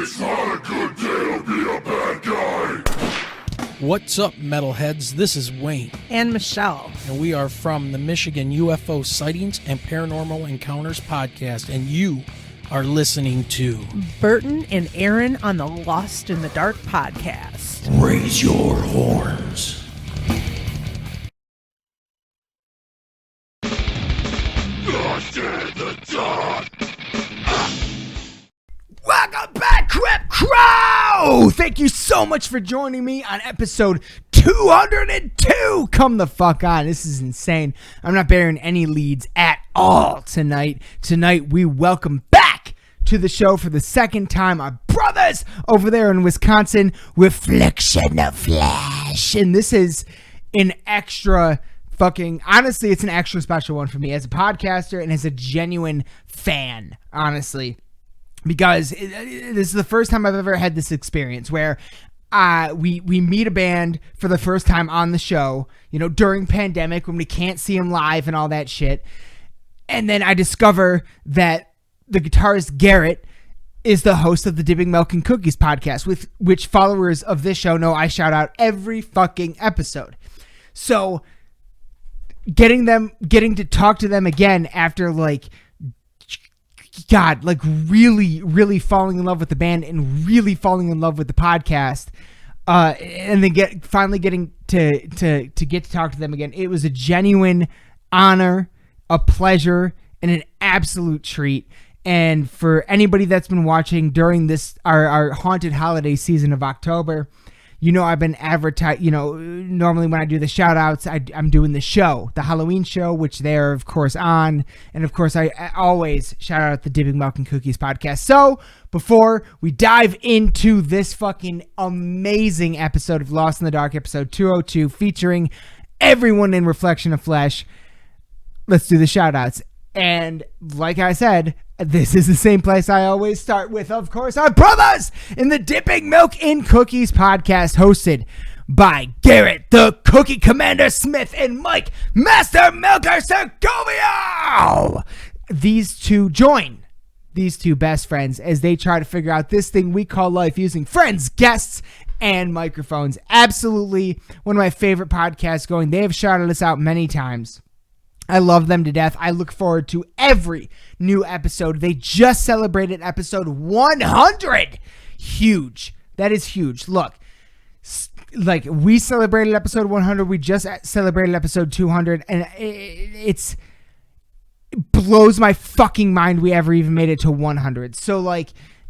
It's not a good day to be a bad guy. What's up, metalheads? This is Wayne. And Michelle. And we are from the Michigan UFO Sightings and Paranormal Encounters podcast. And you are listening to Burton and Aaron on the Lost in the Dark podcast. Raise your horns. The dark. Welcome back, Crip Crow! Thank you so much for joining me on episode 202. Come the fuck on. This is insane. I'm not bearing any leads at all tonight. Tonight, we welcome back to the show for the second time our brothers over there in Wisconsin, Reflection of Flash. And this is an extra honestly, it's an extra special one for me as a podcaster and as a genuine fan, honestly. Because this is the first time I've ever had this experience where we meet a band for the first time on the show, you know, during pandemic when we can't see them live and all that shit. And then I discover that the guitarist Garret is the host of the Dipping Milk and Cookies podcast, with which followers of this show know I shout out every fucking episode. So getting to talk to them again after really falling in love with the band and really falling in love with the podcast, and then finally getting to get to talk to them again. It was a genuine honor, a pleasure, and an absolute treat. And for anybody that's been watching during this our haunted holiday season of October, you know, I've been normally when I do the shout outs, I'm doing the show, the Halloween show, which they're, of course, on. And, of course, I always shout out the Dipping Milk and Cookies podcast. So, before we dive into this fucking amazing episode of Lost in the Dark, episode 202, featuring everyone in Reflection of Flesh, let's do the shout outs. And, like I said, this is the same place I always start with, of course, our brothers in the Dipping Milk in Cookies podcast, hosted by Garret, the Cookie Commander Smith, and Mike, Master Milker Segovia. These two join these two best friends as they try to figure out this thing we call life using friends, guests, and microphones. Absolutely one of my favorite podcasts going. They have shouted us out many times. I love them to death. I look forward to every new episode. They just celebrated episode 100. Huge. That is huge. Look, we celebrated episode 100. We just celebrated episode 200. And it blows my fucking mind we ever even made it to 100. So,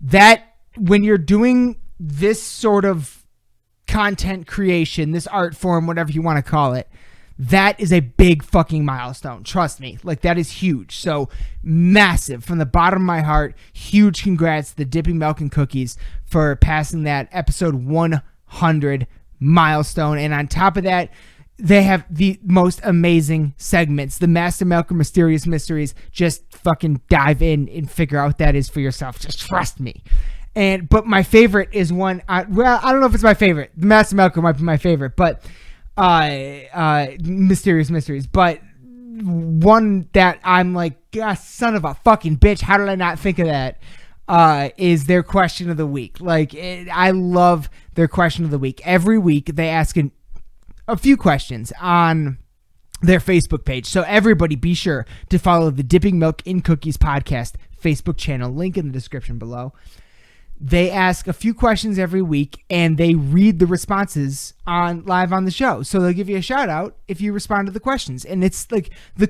that, when you're doing this sort of content creation, this art form, whatever you want to call it, that is a big fucking milestone. Trust me. That is huge. So massive from the bottom of my heart. Huge congrats to the Dipping Milk and Cookies for passing that episode 100 milestone. And on top of that, they have the most amazing segments. The Master Milker Mysterious Mysteries. Just fucking dive in and figure out what that is for yourself. Just trust me. But my favorite is one. I don't know if it's my favorite. The Master Milker might be my favorite, but Mysterious Mysteries, but one that I'm like, son of a fucking bitch, how did I not think of that, is their question of the week. I love their question of the week. Every week they ask a few questions on their Facebook page, so everybody be sure to follow the Dipping Milk in Cookies podcast Facebook channel, link in the description below. They ask a few questions every week, and they read the responses live on the show. So they'll give you a shout out if you respond to the questions. And it's the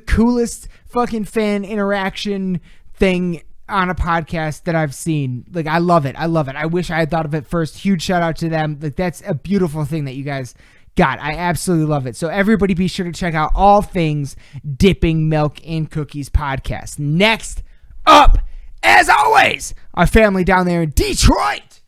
coolest fucking fan interaction thing on a podcast that I've seen. I love it. I love it. I wish I had thought of it first. Huge shout out to them. That's a beautiful thing that you guys got. I absolutely love it. So everybody be sure to check out all things Dipping Milk in Cookies podcast. Next up, as always, our family down there in Detroit,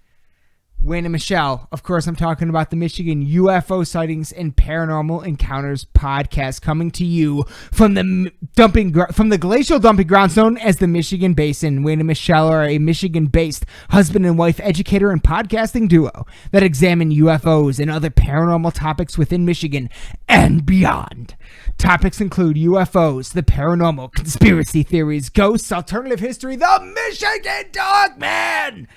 Wayne and Michelle. Of course, I'm talking about the Michigan UFO Sightings and Paranormal Encounters podcast, coming to you from the glacial dumping grounds known as the Michigan Basin. Wayne and Michelle are a Michigan-based husband and wife educator and podcasting duo that examine UFOs and other paranormal topics within Michigan and beyond. Topics include UFOs, the paranormal, conspiracy theories, ghosts, alternative history, the Michigan Dogman,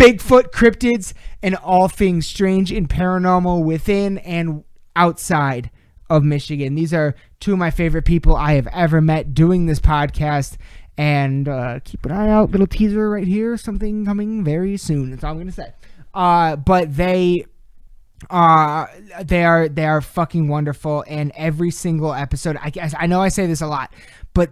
Bigfoot, cryptids, and all things strange and paranormal within and outside of Michigan. These are two of my favorite people I have ever met doing this podcast. And keep an eye out, little teaser right here, something coming very soon. That's all I'm gonna say. But they are fucking wonderful, and every single episode. I know I say this a lot, but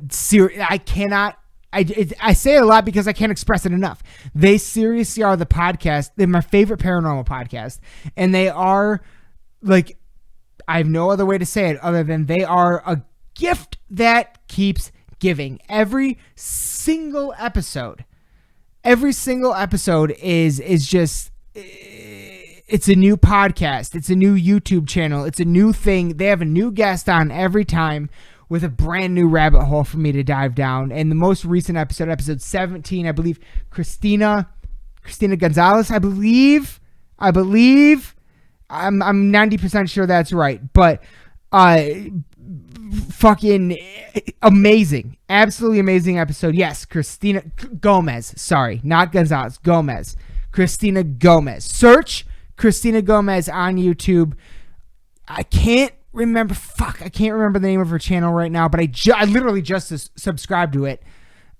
I cannot. I say it a lot because I can't express it enough. They seriously are the podcast. They're my favorite paranormal podcast, and they are like, I have no other way to say it other than they are a gift that keeps giving. Every single episode is just, it's a new podcast. It's a new YouTube channel. It's a new thing. They have a new guest on every time with a brand new rabbit hole for me to dive down. And the most recent episode 17, I believe, Christina Gonzalez, I'm 90% sure that's right. But fucking amazing, absolutely amazing episode. Yes, Christina Gomez, sorry, not Gonzalez, Gomez. Christina Gomez. Search Christina Gomez on YouTube. I can't remember the name of her channel right now, but I literally just subscribed to it,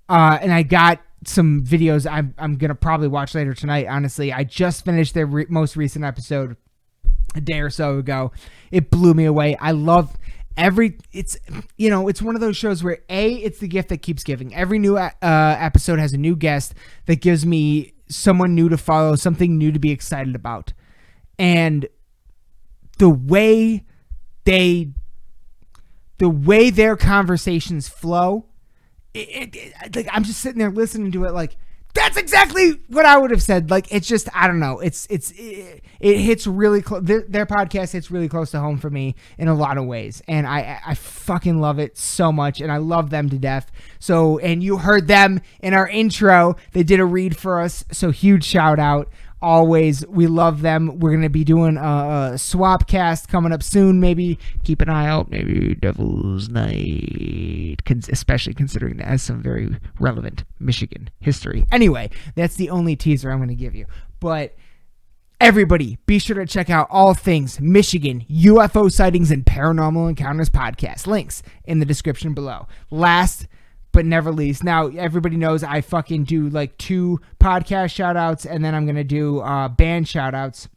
and I got some videos I'm gonna probably watch later tonight. Honestly, I just finished their most recent episode a day or so ago. It blew me away. I love it's one of those shows where it's the gift that keeps giving. Every new episode has a new guest that gives me someone new to follow, something new to be excited about. And the way their conversations flow, like, I'm just sitting there listening to it like, that's exactly what I would have said. Like, it's just, I don't know. It hits really close. Their podcast hits really close to home for me in a lot of ways. And I fucking love it so much. And I love them to death. So, and you heard them in our intro. They did a read for us. So huge shout out. Always, we love them. We're going to be doing a swap cast coming up soon. Maybe keep an eye out. Maybe Devil's Night, especially considering that has some very relevant Michigan history. Anyway, that's the only teaser I'm going to give you. But everybody, be sure to check out all things Michigan, UFO sightings, and paranormal encounters podcast. Links in the description below. Last but never least, now everybody knows I fucking do like 2 podcast shout outs, and then I'm going to do band shout outs.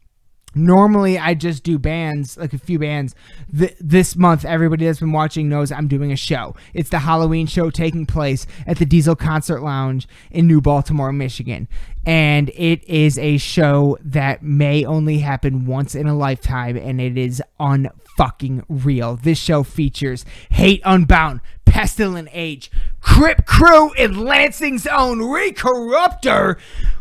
Normally I just do bands, like a few bands. This month, everybody that's been watching knows I'm doing a show. It's the Halloween show taking place at the Diesel Concert Lounge in New Baltimore, Michigan. And it is a show that may only happen once in a lifetime, and it is unfucking real. This show features Hate Unbound, Pestilent Age, Crip Crew, and Lansing's own Recorruptor,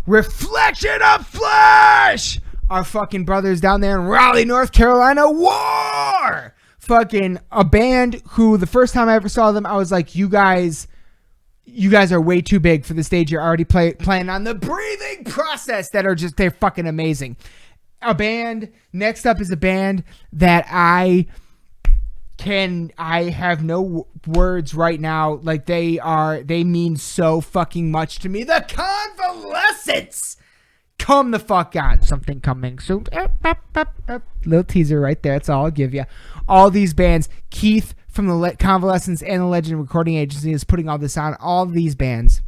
Reflection of Flesh, our fucking brothers down there in Raleigh, North Carolina. War! Fucking a band who the first time I ever saw them, I was like, you guys are way too big for the stage you're already playing on. The Breathing Process, that are just, they're fucking amazing. Next up is a band that I have no words right now. Like, they mean so fucking much to me. The Convalescents! Come the fuck on. Something coming soon. Little teaser right there. That's all I'll give you. All these bands. Keith from the Convalescents and the Legend Recording Agency is putting all this on. All these bands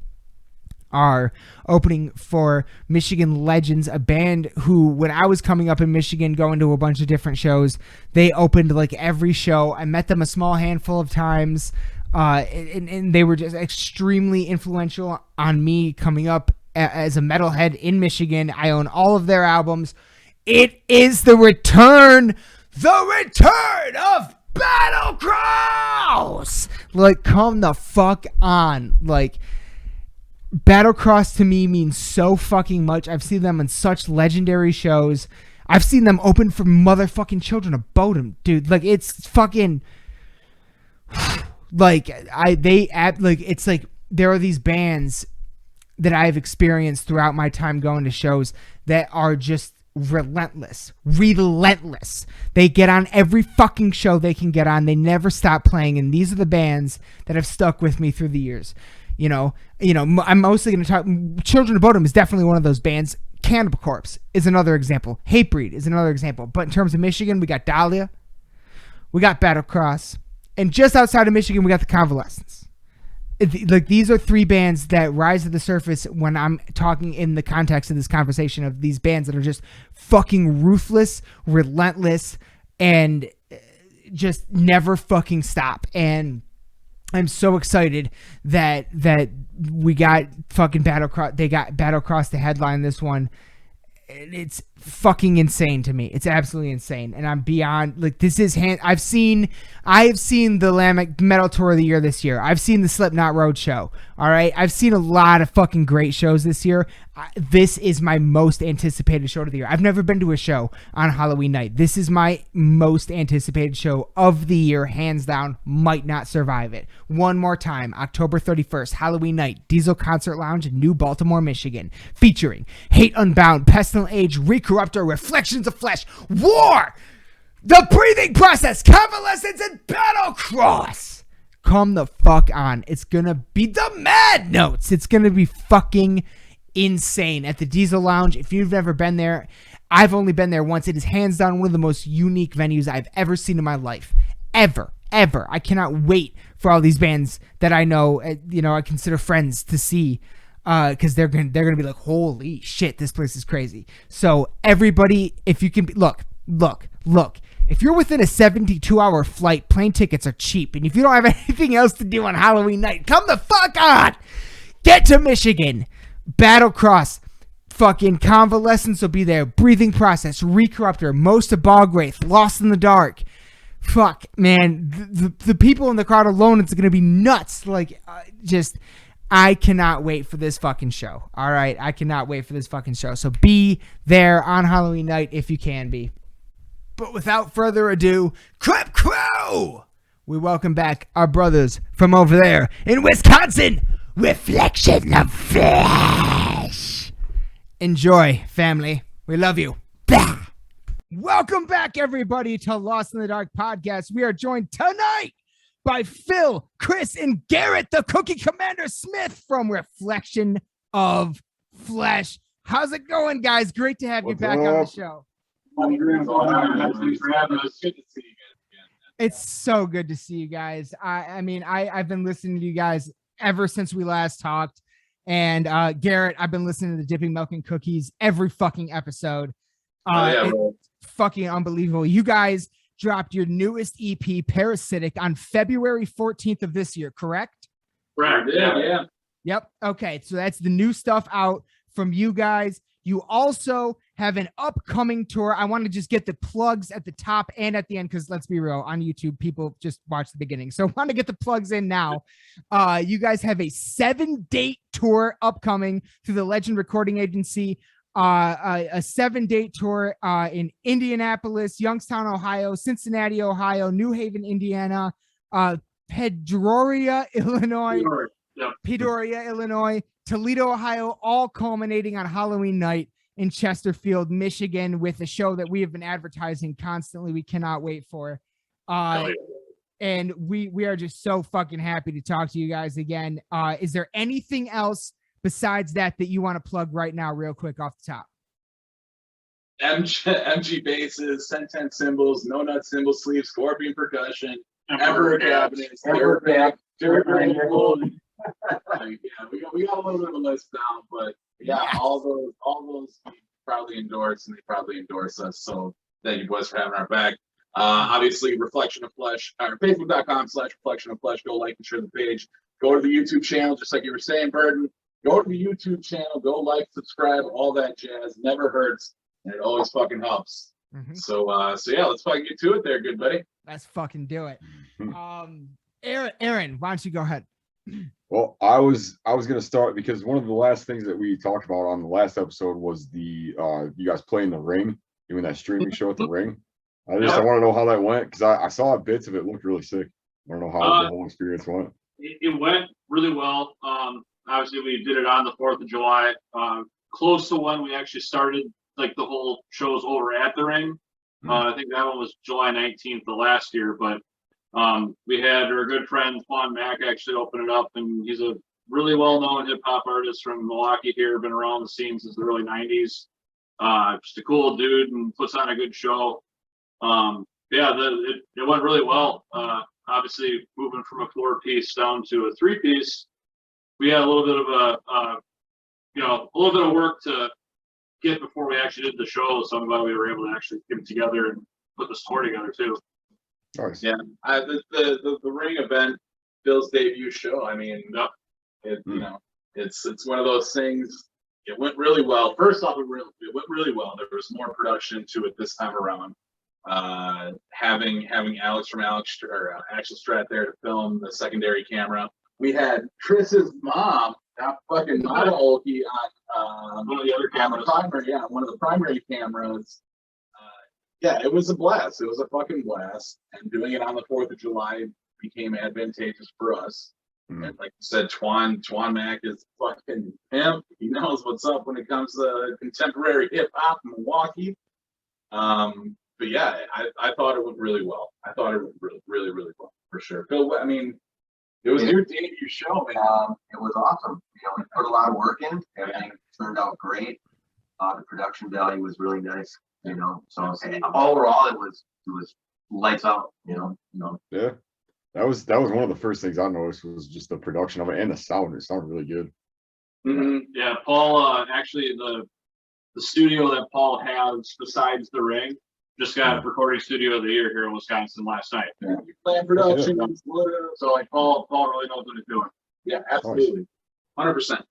are opening for Michigan Legends, a band who, when I was coming up in Michigan, going to a bunch of different shows, they opened like every show. I met them a small handful of times, and they were just extremely influential on me coming up as a metalhead in Michigan. I own all of their albums. It is the return of Battle Cross. Like, come the fuck on. Like, Battlecross to me means so fucking much. I've seen them on such legendary shows. I've seen them open for motherfucking Children of Bodom, dude. Like, it's fucking like it's like there are these bands that I've experienced throughout my time going to shows that are just relentless. They get on every fucking show they can get on. They never stop playing, and these are the bands that have stuck with me through the years. You know, I'm mostly going to talk. Children of Bodom is definitely one of those bands. Cannibal Corpse is another example. Hatebreed is another example. But in terms of Michigan, we got Dahlia, we got Battlecross, and just outside of Michigan, we got the Convalescents. Like, these are three bands that rise to the surface when I'm talking in the context of this conversation of these bands that are just fucking ruthless, relentless, and just never fucking stop. And I'm so excited that we got fucking Battlecross. They got Battlecross to headline this one. It's fucking insane to me. It's absolutely insane. And I'm beyond, like, this is I've seen the Lamech Metal Tour of the Year this year. I've seen the Slipknot Road Show. All right. I've seen a lot of fucking great shows this year. This is my most anticipated show of the year. I've never been to a show on Halloween night. This is my most anticipated show of the year. Hands down. Might not survive it. One more time. October 31st, Halloween night, Diesel Concert Lounge in New Baltimore, Michigan. Featuring Hate Unbound, Pestilent Age, Recorruptor, Reflections of Flesh, War, The Breathing Process, Convalescence, and Battlecross. Come the fuck on. It's gonna be the Mad Notes. It's gonna be fucking insane at the Diesel Lounge. If you've never been there, I've only been there once. It is hands down one of the most unique venues I've ever seen in my life. Ever. I cannot wait for all these bands that I know, I consider friends to see, because they're gonna be like, holy shit, this place is crazy. So everybody, if you can, look. If you're within a 72-hour flight, plane tickets are cheap, and if you don't have anything else to do on Halloween night, come the fuck on. Get to Michigan. Battlecross, fucking Convalescence will be there. Breathing Process, Recorruptor, Most of Bogwraith, Lost in the Dark. Fuck, man, the people in the crowd alone, it's gonna be nuts. Like, I cannot wait for this fucking show. All right, I cannot wait for this fucking show. So be there on Halloween night if you can be. But without further ado, Crip Crew! We welcome back our brothers from over there in Wisconsin, Reflection of Flesh. Enjoy, family. We love you. Bah! Welcome back, everybody, to Lost in the Dark podcast. We are joined tonight by Phil, Chris, and Garrett, the Cookie Commander Smith from Reflection of Flesh. How's it going, guys? Great to have you back on the show. Thanks for having us. Good to see you guys again. It's so good to see you guys. I've been listening to you guys ever since we last talked. And Garrett, I've been listening to the Dipping Milk and Cookies every fucking episode. It's fucking unbelievable. You guys dropped your newest EP, Parasitic, on February 14th of this year, correct? Correct. Yeah. Yep. Okay. So that's the new stuff out from you guys. You also have an upcoming tour. I want to just get the plugs at the top and at the end, because let's be real, on YouTube, people just watch the beginning. So I want to get the plugs in now. You guys have a 7-date tour upcoming through the Legend Recording Agency. A 7-date tour in Indianapolis, Youngstown, Ohio, Cincinnati, Ohio, New Haven, Indiana, Peoria, Illinois, Toledo, Ohio, all culminating on Halloween night in Chesterfield, Michigan, with a show that we have been advertising constantly. We cannot wait for. And we are just so fucking happy to talk to you guys again. Is there anything else besides that you want to plug right now, real quick off the top? MG basses, 1010 cymbals, no nut cymbal sleeve, Scorpion percussion, Emperor cabinets, Derek back, Derek Rangel. We got a little bit of a list down, but all those we probably endorse, and they probably endorse us. So thank you, boys, for having our back. Obviously, Reflection of Flesh, or Facebook.com/Reflection of Flesh. Go like and share the page. Go to the YouTube channel, just like you were saying, Burton. Go to the YouTube channel, go like, subscribe, all that jazz. Never hurts, and it always fucking helps. Mm-hmm. So yeah, let's fucking get to it there, good buddy. Let's fucking do it. Aaron, why don't you go ahead? Well, I was gonna start because one of the last things that we talked about on the last episode was the you guys playing the Ring, doing that streaming show at the Ring. I want to know how that went, because I saw bits of it. Looked really sick. I don't know how the whole experience went. It went really well. Obviously, we did it on the 4th of July, close to when we actually started, like, the whole shows over at the Ring. I think that one was July 19th of last year, but we had our good friend Juan Mack actually open it up, and he's a really well-known hip-hop artist from Milwaukee here, been around the scene since the early 90s. Just a cool dude and puts on a good show. Yeah, it went really well. Obviously, moving from a 4-piece down to a 3-piece, we had a little bit of a little bit of work to get before we actually did the show. So I'm glad we were able to actually get it together and put the tour together too. Nice. Yeah, the ring event, Bill's debut show. I mean, it's one of those things. It went really well. First off, it went really well. There was more production to it this time around. Having Alex from Axel Strat there to film the secondary camera. We had Chris's mom, that fucking model on one of the other cameras. One of the primary cameras. Yeah, it was a blast. It was a fucking blast. And doing it on the 4th of July became advantageous for us. And like you said, Twan Mac is fucking pimp. He knows what's up when it comes to contemporary hip hop in Milwaukee. But yeah, I thought it went really well. I thought it went really, really well for sure. Phil, I mean, it was your debut show, man. It was awesome. We put a lot of work in. Everything turned out great. The production value was really nice. So overall, it was lights out. Yeah, that was one of the first things I noticed was just the production of it and the sound. It sounded really good. Mm-hmm. Yeah, Paul. Actually, the studio that Paul has besides the ring just got recording studio of the year here in Wisconsin last night. Yeah, plan production. So like Paul really knows what he's doing. Yeah, absolutely, 100%.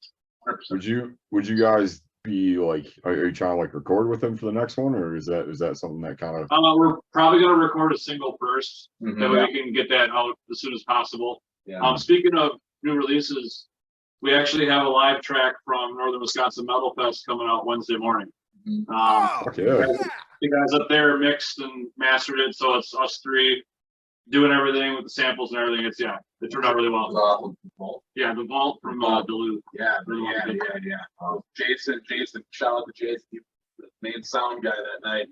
Would you guys be like, are you trying to like record with him for the next one, or is that something that kind of? We're probably gonna record a single first, that way we can get that out as soon as possible. Yeah. Speaking of new releases, we actually have a live track from Northern Wisconsin Metal Fest coming out Wednesday morning. The guys up there mixed and mastered it, so it's us three doing everything with the samples and everything. It turned out really well. Yeah, the Vault from Duluth. Yeah. Jason, shout out to Jason, the main sound guy that night.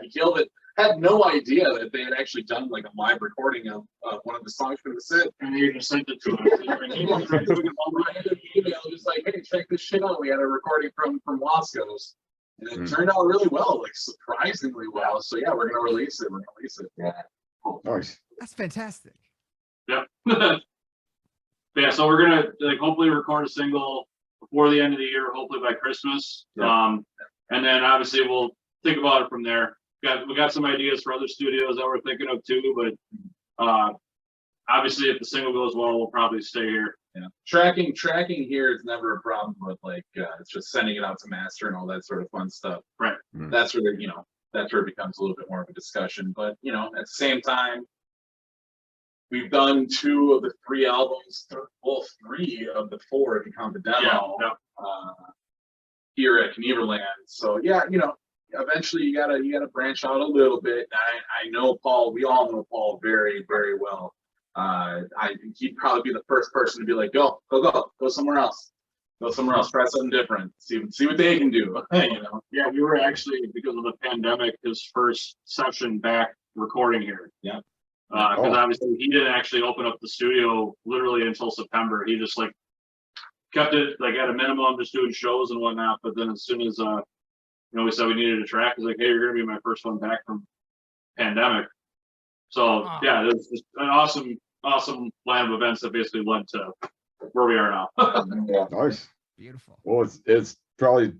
He killed it. Had no idea that they had actually done like a live recording of one of the songs from the set. And you just sent it to him. Email just like, hey, check this shit out. We had a recording from Wasco's. And it turned out really well, like surprisingly well. So yeah, we're gonna release it. Yeah. Cool. Nice. That's fantastic. Yep. Yeah, so we're gonna hopefully record a single before the end of the year, hopefully by Christmas. Yeah. And then obviously we'll think about it from there. We got some ideas for other studios that we're thinking of too, but obviously if the single goes well, we'll probably stay here. Yeah. Tracking here is never a problem, but it's just sending it out to master and all that sort of fun stuff. Right. That's where it becomes a little bit more of a discussion. But at the same time, we've done 2 of the 3 albums, well, 3 of the 4 if you count the demo. Here at Knieverland. So eventually you gotta branch out a little bit. I know Paul. We all know Paul very, very well. He'd probably be the first person to be like, go somewhere else. Go somewhere else. Try something different. See what they can do. Yeah, we were actually, because of the pandemic, his first session back recording here. Yeah. Because obviously he didn't actually open up the studio literally until September. He just kept it at a minimum, just doing shows and whatnot. But then as soon as we said we needed a track, he's like, hey, you're gonna be my first one back from pandemic. So yeah, it was just an awesome line of events that basically led to where we are now. Nice. Beautiful. Well, it's probably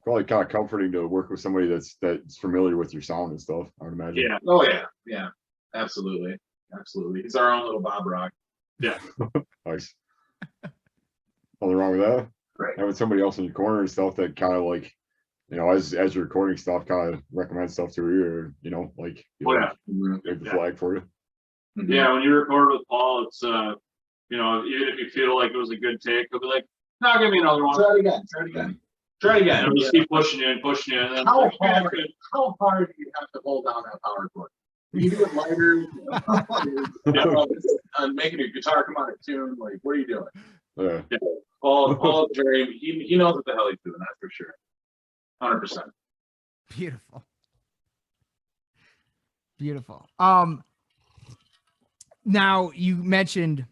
kind of comforting to work with somebody that's familiar with your sound and stuff, I would imagine. Yeah. Oh yeah. Absolutely. He's our own little Bob Rock. Yeah. Nice. Nothing wrong with that. Right. Having somebody else in your corner and stuff that kind of as you're recording stuff, kind of recommend stuff to you, or wave the flag for you. Yeah, when you record with Paul, it's even if you feel like it was a good take, he'll be like, "No, give me another one. Try it again. And just keep pushing you, and then How hard do you have to hold down that power chord? You do it lighter. Making your guitar come out of tune. What are you doing? Yeah. Paul Jerry, he knows what the hell he's doing. That's for sure. 100%. Beautiful. Now you mentioned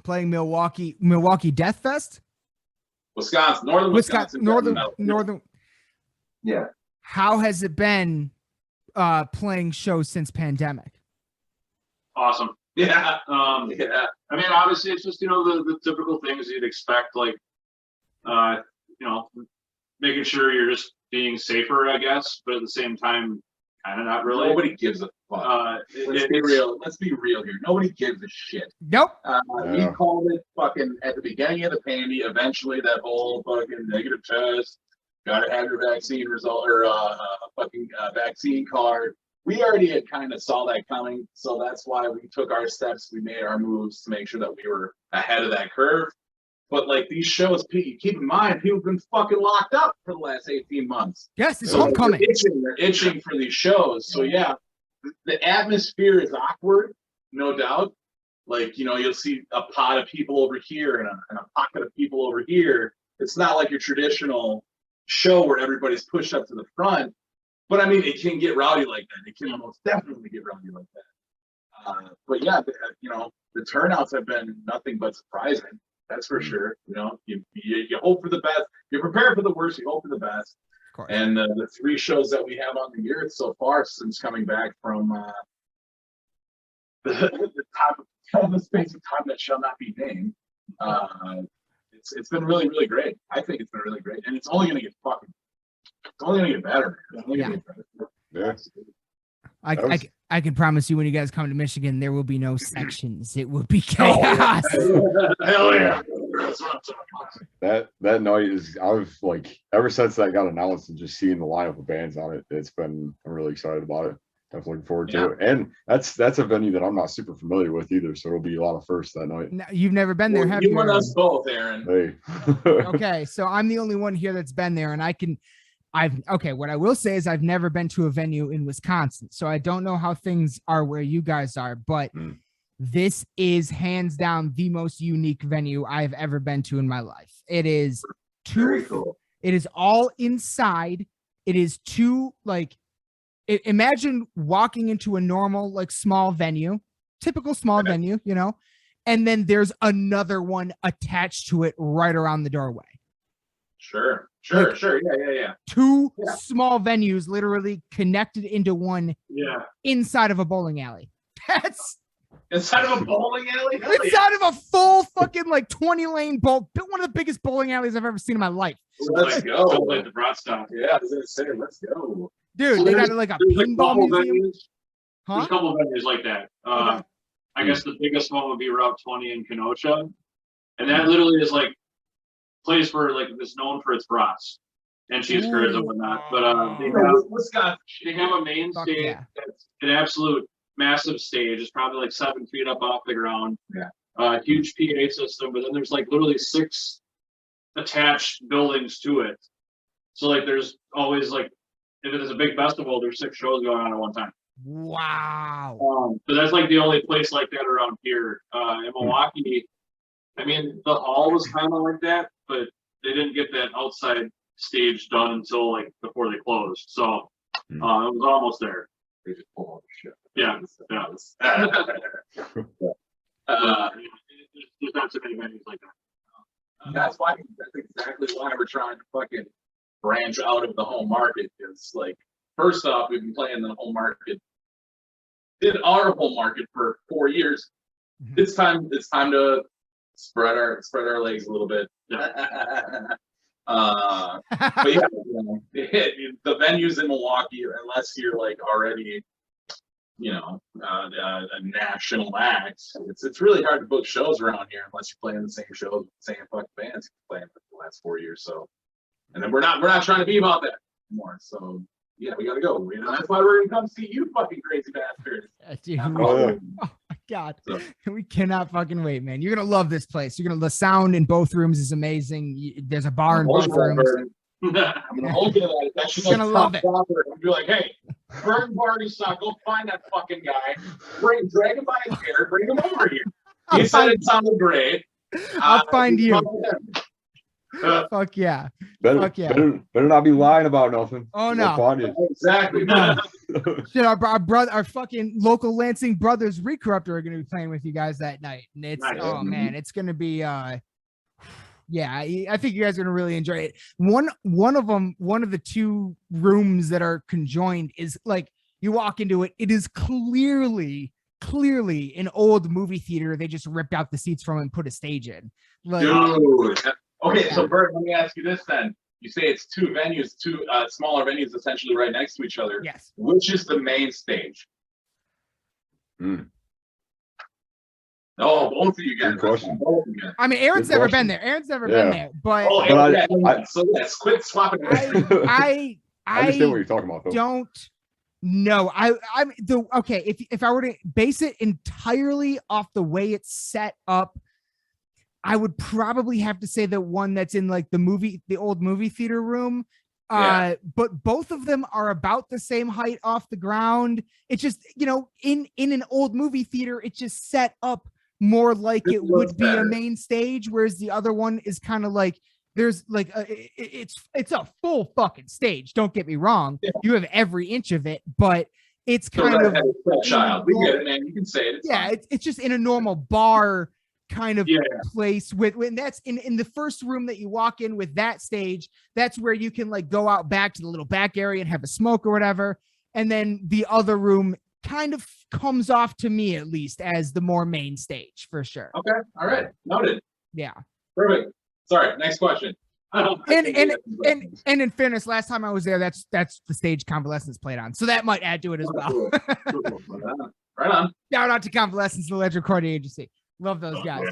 playing Milwaukee Death Fest. Northern Wisconsin. Yeah. How has it been playing shows since pandemic? Awesome. Yeah. Yeah. I mean, obviously, it's just, you know, the typical things you'd expect, like, you know, making sure you're just being safer, I guess, but at the same time, kind of not really. Nobody gives a fuck. Let's be real. Let's be real here. Nobody gives a shit. Nope. He called it fucking at the beginning of the pandemic. Eventually, that whole fucking negative test, gotta have your vaccine result or vaccine card. We already had kind of saw that coming, so that's why we took our steps. We made our moves to make sure that we were ahead of that curve. But like these shows, keep in mind, people have been fucking locked up for the last 18 months. Yes, it's So homecoming. They're itching for these shows. So yeah, the atmosphere is awkward, no doubt. Like, you know, you'll see a pot of people over here and a pocket of people over here. It's not like your traditional show where everybody's pushed up to the front. But I mean, it can get rowdy like that. It can most definitely get rowdy like that. But yeah, you know, the turnouts have been nothing but surprising. That's for sure. You know, you hope for the best. You prepare for the worst. You hope for the best. Of course. And the 3 shows that we have on the year so far since coming back from the space of time that shall not be named, it's been really, really great. I think it's been really great, and it's only going to get better. It's only gonna get better. Yeah. I can promise you when you guys come to Michigan, there will be no sections. It will be chaos. Hell yeah. That's what I'm talking about. That night I've like ever since that got announced and just seeing the lineup of bands on it, I'm really excited about it. Definitely looking forward to it. And that's a venue that I'm not super familiar with either, so it'll be a lot of firsts that night. No, you've never been there, have you? You and us both, Aaron. Hey. Okay, so I'm the only one here that's been there, and what I will say is I've never been to a venue in Wisconsin, so I don't know how things are where you guys are, but this is hands down the most unique venue I've ever been to in my life. It is Very cool. It is all inside. It is imagine walking into a normal, like, small venue, typical small venue, you know, and then there's another one attached to it right around the doorway. Sure. Like, Yeah. Two small venues literally connected into one inside of a bowling alley. That's inside of a bowling alley? Hell inside of a full fucking like 20-lane bowl, one of the biggest bowling alleys I've ever seen in my life. Let's go. Like the broad stuff. Yeah, I was gonna say, let's go. Dude, So they there's- got like a there's a pinball couple museum. venues- There's Huh? a couple venues like that. Okay. I guess the biggest one would be Route 20 in Kenosha. And that literally is like place where like it's known for its brats and cheese curds and whatnot. But Wisconsin. they have a main Fuck stage yeah. that's an absolute massive stage. It's probably like 7 feet up off the ground. Yeah. Huge PA system, but then there's like literally 6 attached buildings to it. So like there's always like, if it is a big festival, there's 6 shows going on at one time. Wow. So that's like the only place like that around here. In Milwaukee, I mean, the hall was kind of like that, but they didn't get that outside stage done until like before they closed. So it was almost there. They just pull all the shit. Yeah. There's not too many venues like that. That's exactly why we're trying to fucking branch out of the home market. Is like, first off, we've been playing the home market, did our home market for 4 years. It's time to spread our legs a little bit. But yeah, the venues in Milwaukee, unless you're like already, a national act, it's really hard to book shows around here unless you're playing the same shows, the same fucking bands you're playing for the last 4 years. So, and then we're not trying to be about that anymore. So yeah, we gotta go. That's why we're gonna come see you, fucking crazy bastards. Dude, Oh, oh my God. So- We cannot fucking wait, man. You're going to love this place. The sound in both rooms is amazing. There's a bar in both rooms. I'm gonna hold you to that. That shit You're gonna love it. And be like, hey, Burton party suck. Go find that fucking guy. Drag him by his hair. Bring him over here. He said it sounded great. I'll find you. Uh, Fuck yeah. better, Fuck yeah. better not be lying about nothing. Oh, We'll no. find you. Exactly. Shit, our fucking local Lansing brothers Recorruptor are going to be playing with you guys that night. And it's, Nice. oh man, it's going to be, Yeah, I think you guys are gonna really enjoy it. One of the two rooms that are conjoined is like you walk into it. It is clearly an old movie theater. They just ripped out the seats from and put a stage in. Like, Dude. Okay, Yeah. so Bert, let me ask you this then. You say it's two venues, two smaller venues essentially right next to each other. yes. Which is the main stage? Hmm. Oh, both of you guys. Good question. Both of you guys. I mean, Aaron's Good never question. been there. Aaron's never Yeah. been there, but Oh, But yeah, so let's quit swapping. I understand what you're talking about, though. don't know. I'm the okay. If I were to base it entirely off the way it's set up, I would probably have to say the one that's in like the old movie theater room. Yeah. But both of them are about the same height off the ground. It's just, in an old movie theater, it's just set up more like This it would looks be a better. main stage, whereas the other one is kind of like there's like it's a full fucking stage. Don't get me wrong. Yeah. You have every inch of it, but it's So kind of child. We get it, man. You can say it. It's yeah, fine. it's just in a normal bar kind of Yeah. place with when that's in the first room that you walk in with that stage. That's where you can like go out back to the little back area and have a smoke or whatever. And then the other room kind of comes off to me at least as the more main stage for sure. Okay. All right. Noted. Yeah. Perfect. Sorry. Next question. And in fairness, last time I was there, that's the stage Convalescence played on. So that might add to it as well. Right on. Shout out to Convalescence, the Ledger Recording Agency. Love those guys.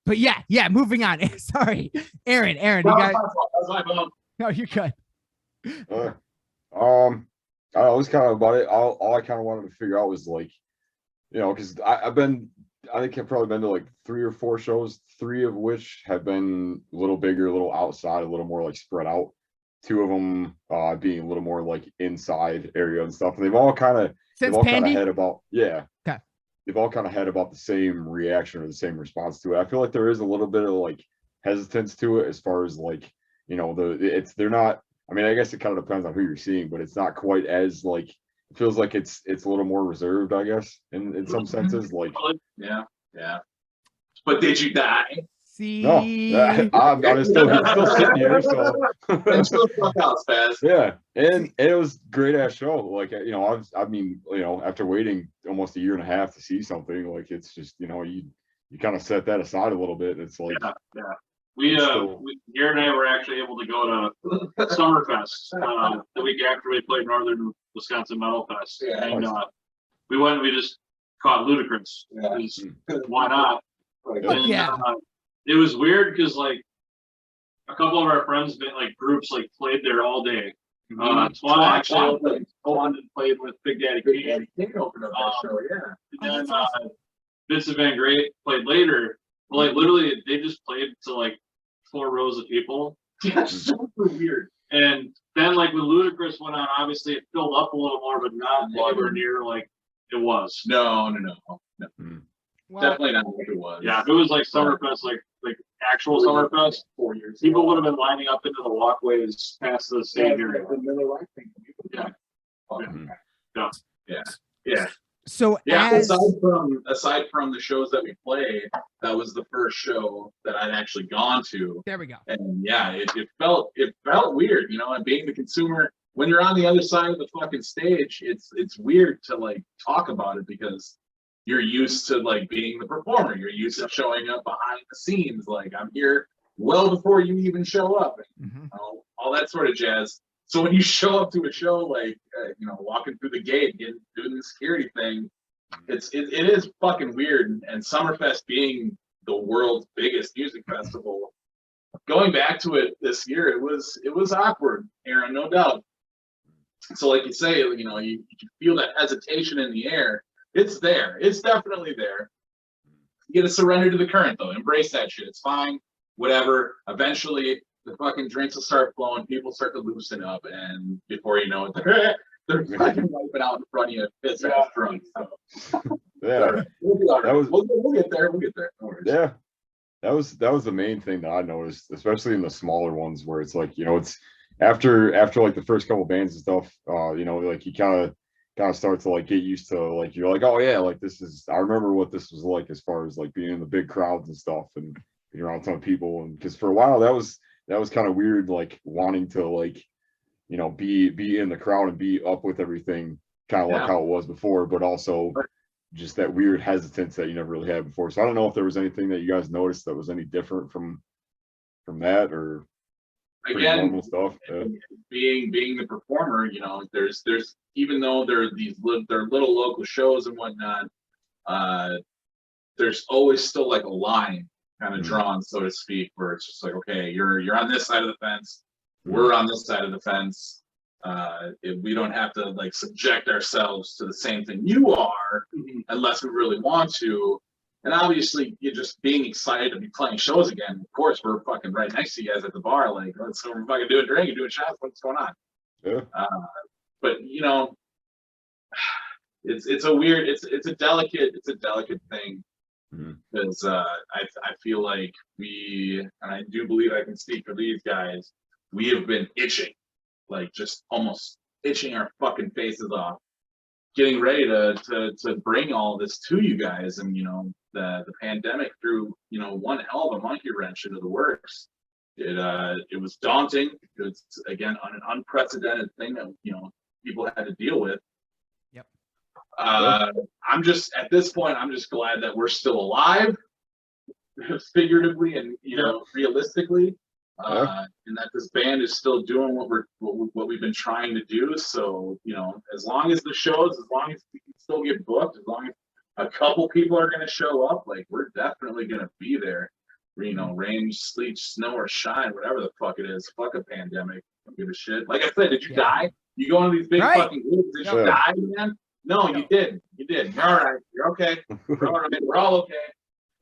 But yeah, moving on. Sorry. Aaron, you guys. That's my fault. No, you're good. I was kind of about it. All I kind of wanted to figure out was like, because I think I've probably been to like 3 or 4 shows, 3 of which have been a little bigger, a little outside, a little more like spread out. 2 of them being a little more like inside area and stuff. And they've all kind of had about Okay. They've all kind of had about the same reaction or the same response to it. I feel like there is a little bit of like hesitance to it as far as like, they're not, I mean, I guess it kind of depends on who you're seeing, but it's not quite as like, it feels like it's a little more reserved, I guess, in some senses. Like, Yeah. But did you die? See, no, I'm still sitting here, so And still fuck out, Spaz. yeah, and it was a great ass show. Like, after waiting almost 1.5 years to see something, like it's just, you kind of set that aside a little bit. It's like, Yeah. Garret and I were actually able to go to Summerfest the week after we played Northern Wisconsin Metal Fest. Yeah, And nice. we went and we just caught Ludacris. Yeah. Because why not? And, yeah. It was weird because like a couple of our friends like groups like played there all day. Swan actually opened and played with Big Daddy Kane. Opened up that show, yeah. And then Vincent Van Great played later. Well, like literally they just played to like 4 rows of people. Yeah, super weird. And then like when Ludacris went on, obviously it filled up a little more, but not anywhere near like it was. No. Well, Definitely not like it was. Yeah, if it was like Summerfest, like actual Summerfest, 4 years. people would have been lining up into the walkways past the stage area. The Miller Lite thing. Yeah. Yeah. so Yeah, as aside from the shows that we played, that was the first show that I'd actually gone to. there we go. And yeah, it felt weird, and being the consumer, when you're on the other side of the fucking stage, it's weird to like talk about it because you're used to like being the performer. You're used to showing up behind the scenes. Like I'm here well before you even show up, and all that sort of jazz. So when you show up to a show, like walking through the gate, doing the security thing, it is fucking weird. And Summerfest being the world's biggest music festival, going back to it this year, it was awkward, Aaron, no doubt. So like you say, you can feel that hesitation in the air. It's there. It's definitely there. You gotta surrender to the current though. Embrace that shit. It's fine. Whatever. Eventually the fucking drinks will start flowing, people start to loosen up, and before you know it, they're fucking wiping out in front of you, piss ass drunk. So yeah, we'll be all right. That was- We'll get there. No worries. yeah, that was the main thing that I noticed, especially in the smaller ones where it's like, it's after like the first couple bands and stuff, like you kind of kind of start to like get used to, like, you're like, oh yeah, like I remember what this was like as far as like being in the big crowds and stuff and being around a ton of people. And because for a while that was kind of weird, like wanting to like, be in the crowd and be up with everything, kind of like how it was before, but also just that weird hesitance that you never really had before. So I don't know if there was anything that you guys noticed that was any different from that, or Again, normal stuff. being the performer, there's even though there are they're little local shows and whatnot, there's always still like a line kind of drawn, so to speak, where it's just like, okay, you're on this side of the fence, we're on this side of the fence. We don't have to like subject ourselves to the same thing you are unless we really want to. And obviously, you're just being excited to be playing shows again. Of course, we're fucking right next to you guys at the bar. Like, let's go, we're fucking doing drinking, doing shots. What's going on? Yeah. But it's a weird, it's a delicate thing, because I feel like and I do believe I can speak for these guys, we have been itching, like just almost itching our fucking faces off, getting ready to bring all this to you guys. And the pandemic threw one hell of a monkey wrench into the works. It was daunting. It's again an unprecedented thing that people had to deal with. Yep. I'm just at this point, I'm just glad that we're still alive, figuratively and realistically, and that this band is still doing what we've been trying to do. So as long as the shows, as long as we can still get booked, as long as a couple people are going to show up, like we're definitely going to be there. Rain, sleet, snow, or shine, whatever the fuck it is. Fuck a pandemic. Don't give a shit. Like I said, did you die? You go into these big fucking groups, did you die, man? No, you didn't. You didn't. You're all right. You're okay. We're all right. We're all okay.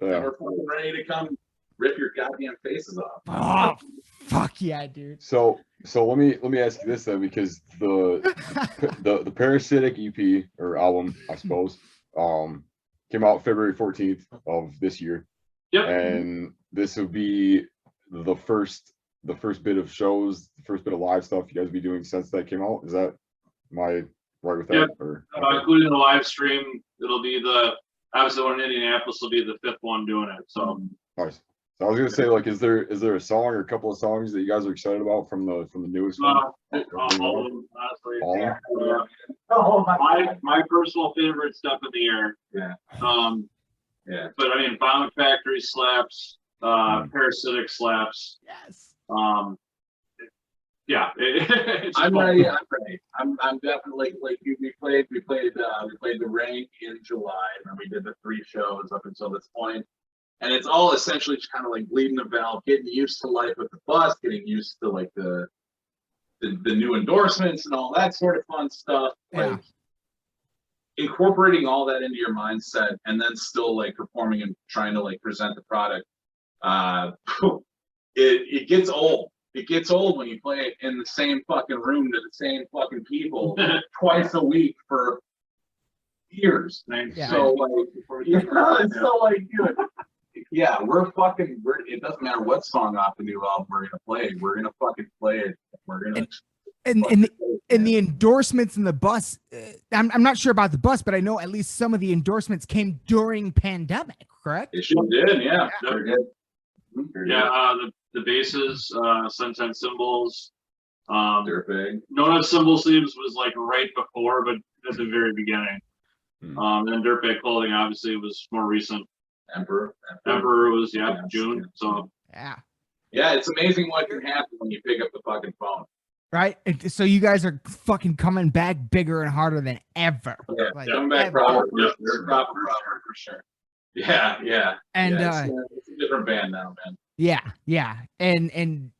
And we're fucking ready to come rip your goddamn faces off. Oh, fuck yeah, dude. So let me ask you this then, because the Parasitic EP or album, I suppose, came out February 14th of this year. Yep. And this would be the first bit of shows, the first bit of live stuff you guys will be doing since that came out. Am I right with that? Yep. Or including the live stream, it'll be obviously one in Indianapolis will be the 5th one doing it. So nice. So I was gonna say, like, is there a song or a couple of songs that you guys are excited about from the newest one? all of them, honestly. My personal favorite Stuff in the Air. Yeah. But I mean, Vomit Factory slaps, Parasitic slaps. Yes. Yeah. I'm ready. I'm definitely like you. We played the Ring in July, and then we did the 3 shows up until this point. And it's all essentially just kind of like bleeding the valve, getting used to life with the bus, getting used to like the new endorsements and all that sort of fun stuff. Like incorporating all that into your mindset, and then still like performing and trying to like present the product. It gets old. It gets old when you play it in the same fucking room to the same fucking people twice a week for years. Yeah. So like, dude. Yeah, it doesn't matter what song off the new album we're gonna play. We're gonna fucking play it. We're gonna and the endorsements in the bus. I'm not sure about the bus, but I know at least some of the endorsements came during pandemic. Correct? It sure did. Yeah. Sure did. The basses, Sunset Cymbals, They're big. Nona Cymbal Sleeves was like right before, but at the very beginning. And then Dirtbag Clothing obviously was more recent. Emperor was June. So yeah, it's amazing what can happen when you pick up the fucking phone. Right. So you guys are fucking coming back bigger and harder than ever. Yeah, like, coming back proper for sure. Yeah. And it's a different band now, man. Yeah. And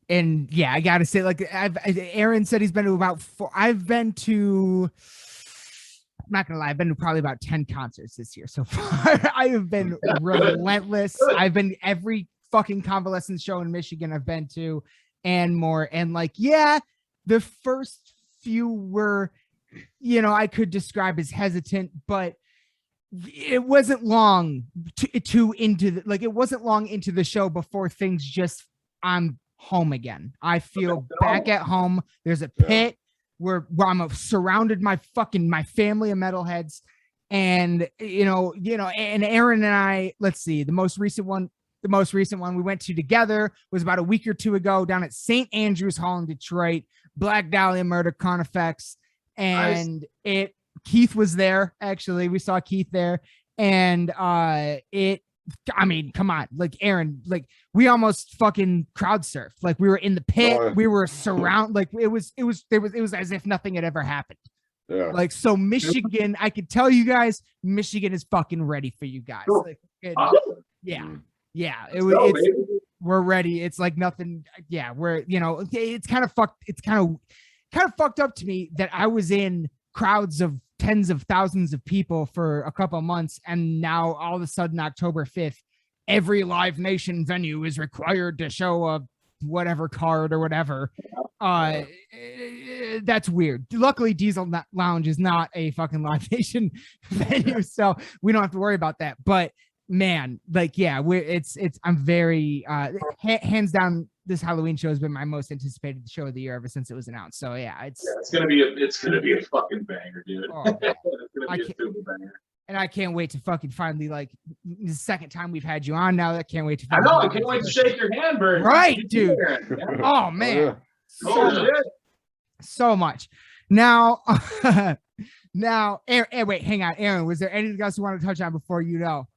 yeah, I gotta say, like, Aaron said he's been to about 4. I've been to, I'm not gonna lie, I've been to probably about 10 concerts this year so far. I have been relentless. I've been every fucking convalescent show in Michigan I've been to and more. And like, yeah, the first few were, I could describe as hesitant, but it wasn't long it wasn't long into the show before things just, I'm home again. I feel back at home. There's a pit. I'm surrounded my family of metalheads, and and Aaron and I, let's see, the most recent one we went to together was about a week or two ago down at St. Andrew's Hall in Detroit, Black Dahlia Murder Carnifex, and Keith was there. Actually, we saw Keith there, and I mean, come on, like Aaron, like we almost fucking crowd surfed. Like we were in the pit, we were like it was as if nothing had ever happened. Yeah. Like, so Michigan, I could tell you guys, Michigan is fucking ready for you guys. Like, we're ready. It's like nothing. Yeah, we're, it's kind of fucked. It's kind of fucked up to me that I was in crowds of tens of thousands of people for a couple of months, and now all of a sudden October 5th, every Live Nation venue is required to show a whatever card or whatever. That's weird. Luckily, Diesel Lounge is not a fucking Live Nation venue, so we don't have to worry about that. But man, like, yeah, I'm very hands down, this Halloween show has been my most anticipated show of the year ever since it was announced. So yeah, it's gonna be a fucking banger, dude. Oh, It's gonna be a super banger. And I can't wait to fucking finally, like, the second time we've had you on now. I can't wait to. I know. I can't wait to shake your hand, Burton. Right, dude. Oh man, so much. Now, Aaron, wait, hang on, Aaron. Was there anything else you want to touch on before you know?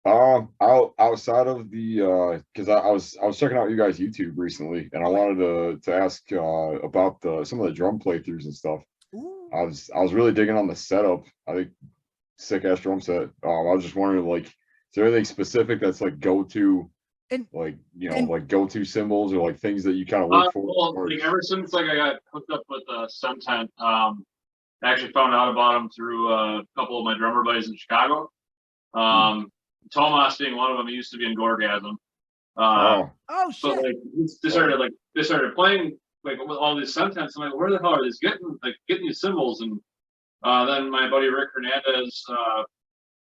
Outside of the because I was checking out you guys' YouTube recently, and I wanted to ask about some of the drum playthroughs and stuff. Ooh. I was really digging on the setup. I think sick ass drum set. I was just wondering, like, is there anything specific that's like go to, like go to symbols or like things that you kind of look for? Well, like ever since like I got hooked up with Suntent, I actually found out about them through a couple of my drummer buddies in Chicago. Tomas being one of them. He used to be in Gorgasm. Oh shit! So like they started playing like with all these Suntents. I'm like, where the hell are these getting these symbols? And then my buddy Rick Hernandez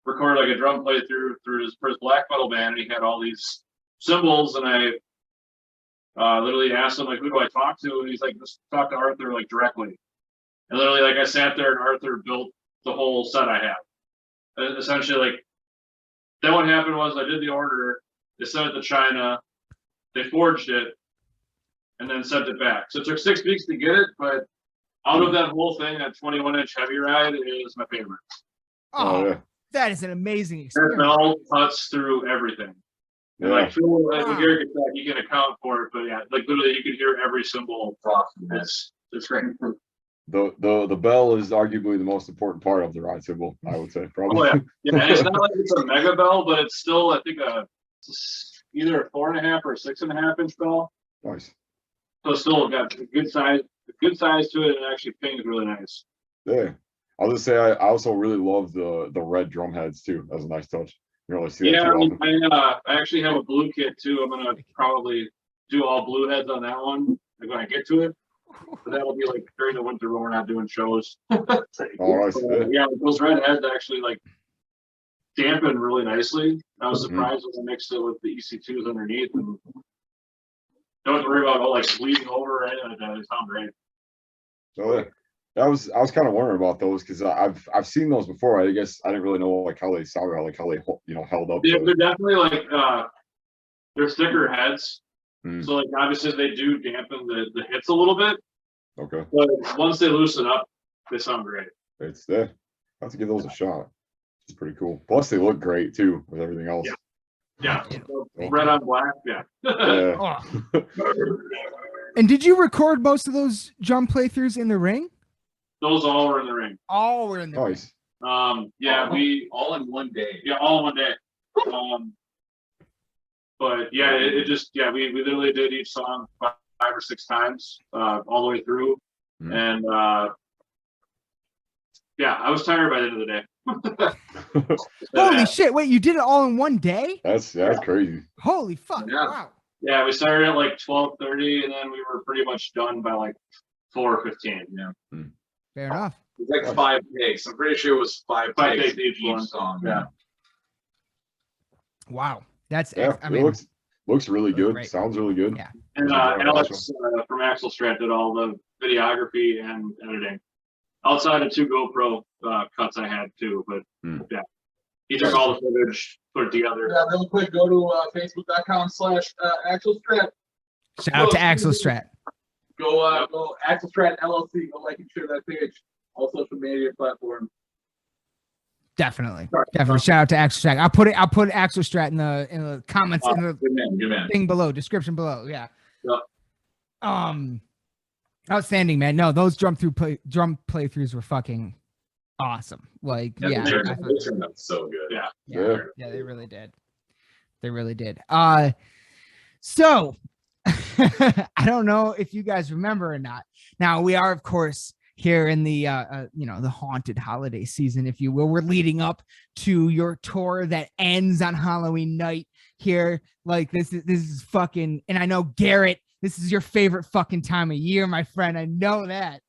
recorded like a drum playthrough for his black metal band, and he had all these symbols. And I literally asked him, like, who do I talk to? And he's like, just talk to Arthur, like, directly. And literally, like, I sat there and Arthur built the whole set I have. And essentially, like, then what happened was I did the order, they sent it to China, they forged it, and then sent it back. So it took 6 weeks to get it, but out of that whole thing, that 21-inch heavy ride is my favorite. Oh, yeah. That is an amazing That experience. bell cuts through everything. And Yeah. like, Phil, when Garret gets back, you can account for it, but yeah, like literally you can hear every symbol. It's great. The bell is arguably the most important part of the ride symbol, I would say, probably. Oh yeah, yeah. And it's not like it's a mega bell, but it's still, I think, either a 4.5 or a 6.5 inch bell. Nice. So it's still got a good size to it, and it actually pings really nice. Yeah. I'll just say I also really love the red drum heads too. That was a nice touch. You don't really see that Yeah, too often. I actually have a blue kit too. I'm gonna probably do all blue heads on that one, like when I get to it. But that'll be like during the winter when we're not doing shows. Oh, nice. Yeah, those red heads actually like dampen really nicely. I was surprised when I mixed it with the EC2s underneath, and don't have to worry about all like bleeding over or anything like that. They sound great. So yeah. I was kind of wondering about those because I've seen those before. I guess I didn't really know like how they sounded, like how they held up. Yeah, they're definitely like they're thicker heads. Mm. So like obviously they do dampen the hits a little bit. Okay. But once they loosen up, they sound great. It's there. I have to give those a shot. It's pretty cool. Plus they look great too with everything else. Yeah. So red on black. Yeah. Yeah. And did you record most of those drum playthroughs in the ring? Those all were in the ring. All were in the ring. Nice. Yeah, we all in one day. Yeah, all in one day. But yeah, it just we literally did each song 5 or 6 times all the way through, and yeah, I was tired by the end of the day. Holy shit! Wait, you did it all in one day? That's crazy. Holy fuck! Yeah. Wow. Yeah, we started at like 12:30, and then we were pretty much done by like 4:15. Yeah. Fair enough. It's like 5 takes. I'm pretty sure it was 5 takes each one song. Yeah. Wow. That's Yeah, I mean, it looks really good. Great. Sounds really good. Yeah. And Alex from Axel Strat did all the videography and editing. Outside of 2 GoPro cuts I had too, but yeah, he took all the footage, put it together. Yeah, real quick, go to facebook.com/AxelStrat. Shout out to Axel Strat. Go AxelStrat LLC. Go like and share that page. All social media platforms. Definitely. Shout out to Axel Strat. I'll put Axel Strat in the comments in the Good man. thing below, description below. Yeah. Yep. Outstanding, man. No, those drum playthroughs were fucking awesome. Like, yeah, They turned out so good. yeah, they really did. They really did. So I don't know if you guys remember or not. Now we are, of course, here in the the haunted holiday season, if you will. We're leading up to your tour that ends on Halloween night here. Like this is fucking, and I know Garrett, this is your favorite fucking time of year, my friend. I know that.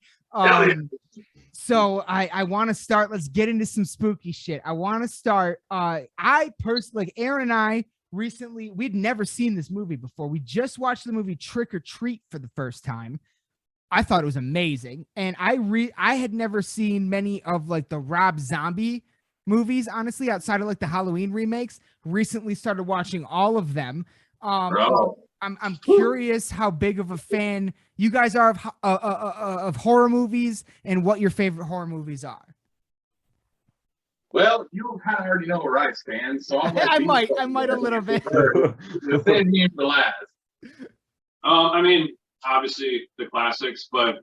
So I want to start. Let's get into some spooky shit. I want to start. I personally, like Aaron and I recently, we'd never seen this movie before. We just watched the movie Trick or Treat for the first time. I thought it was amazing. And I had never seen many of like the Rob Zombie movies, honestly, outside of like the Halloween remakes. Recently started watching all of them. I'm curious how big of a fan you guys are of horror movies and what your favorite horror movies are. Well, you kind of already know where I stand, so I might a little bit. The same name for last. I mean, obviously the classics, but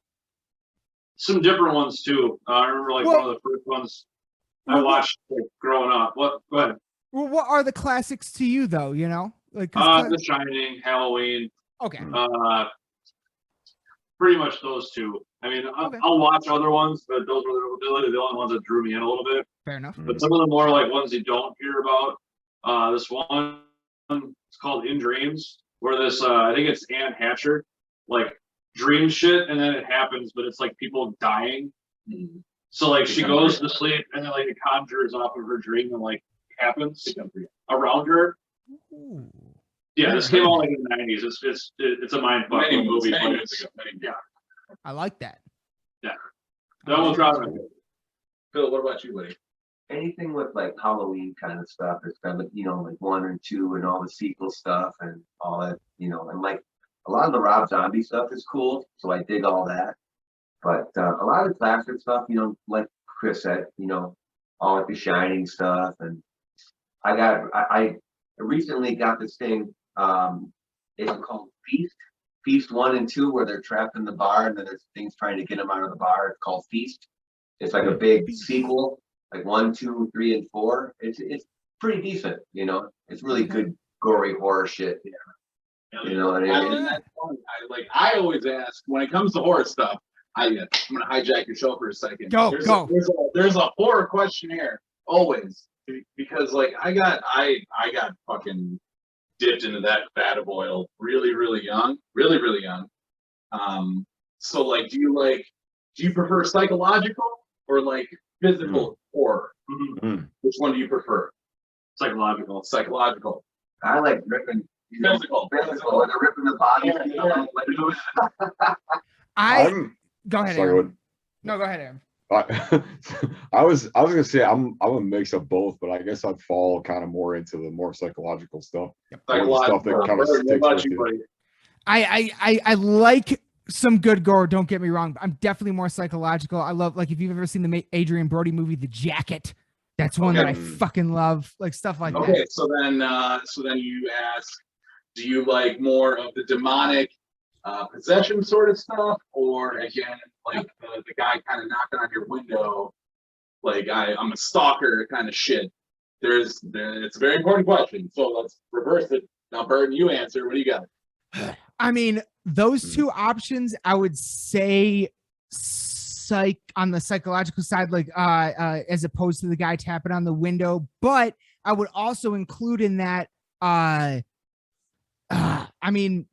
some different ones too. I remember like one of the first ones I watched like, growing up. What? Go ahead. Well, what are the classics to you, though? You know, like The Shining, Halloween. Okay. Pretty much those two. I mean, I'll watch other ones, but those were the only ones that drew me in a little bit. Fair enough. But some of the more like ones you don't hear about. This one, it's called In Dreams, where this I think it's Anne Hatcher, like dreams shit, and then it happens, but it's like people dying. So like she goes to sleep, and then like it conjures off of her dream, and like happens around her. Ooh. Yeah, this came out like in the 90s. It's a mind fuck movie. Yeah, I like that. Yeah, that one's driving. Phil, what about you, buddy? Anything with like Halloween kind of stuff, it's kind of like 1 and 2 and all the sequel stuff and all that, and like a lot of the Rob Zombie stuff is cool, so I dig all that. But a lot of the classic stuff, like Chris said, all like the Shining stuff, and I recently got this thing. It's called Feast 1 and 2, where they're trapped in the bar, and then there's things trying to get them out of the bar. It's called Feast. It's like a big sequel, like 1, 2, 3, and 4. It's pretty decent, It's really good gory horror shit. You know what I mean? I always ask when it comes to horror stuff. I'm gonna hijack your show for a second. Go. There's a horror questionnaire always, because like I got fucking dipped into that vat of oil really young. So like, do you prefer psychological or like physical horror? Which one do you prefer? Psychological. I like ripping. Physical, when they're ripping the body. Go ahead, Sorry, Aaron. No, go ahead, Aaron. I was gonna say I'm a mix of both, but I guess I'd fall kind of more into the more psychological stuff. Stuff that kind of sticks with you. I like some good gore. Don't get me wrong. I'm definitely more psychological. I love, like, if you've ever seen the Adrian Brody movie, The Jacket. That's one that I fucking love, like stuff like that. Okay, so then you ask, do you like more of the demonic possession sort of stuff, or again, like the guy kind of knocking on your window, like I'm a stalker kind of shit? It's a very important question, so let's reverse it. Now, Burton, you answer. What do you got? I mean, those two options, I would say on the psychological side, like as opposed to the guy tapping on the window, but I would also include in that I mean,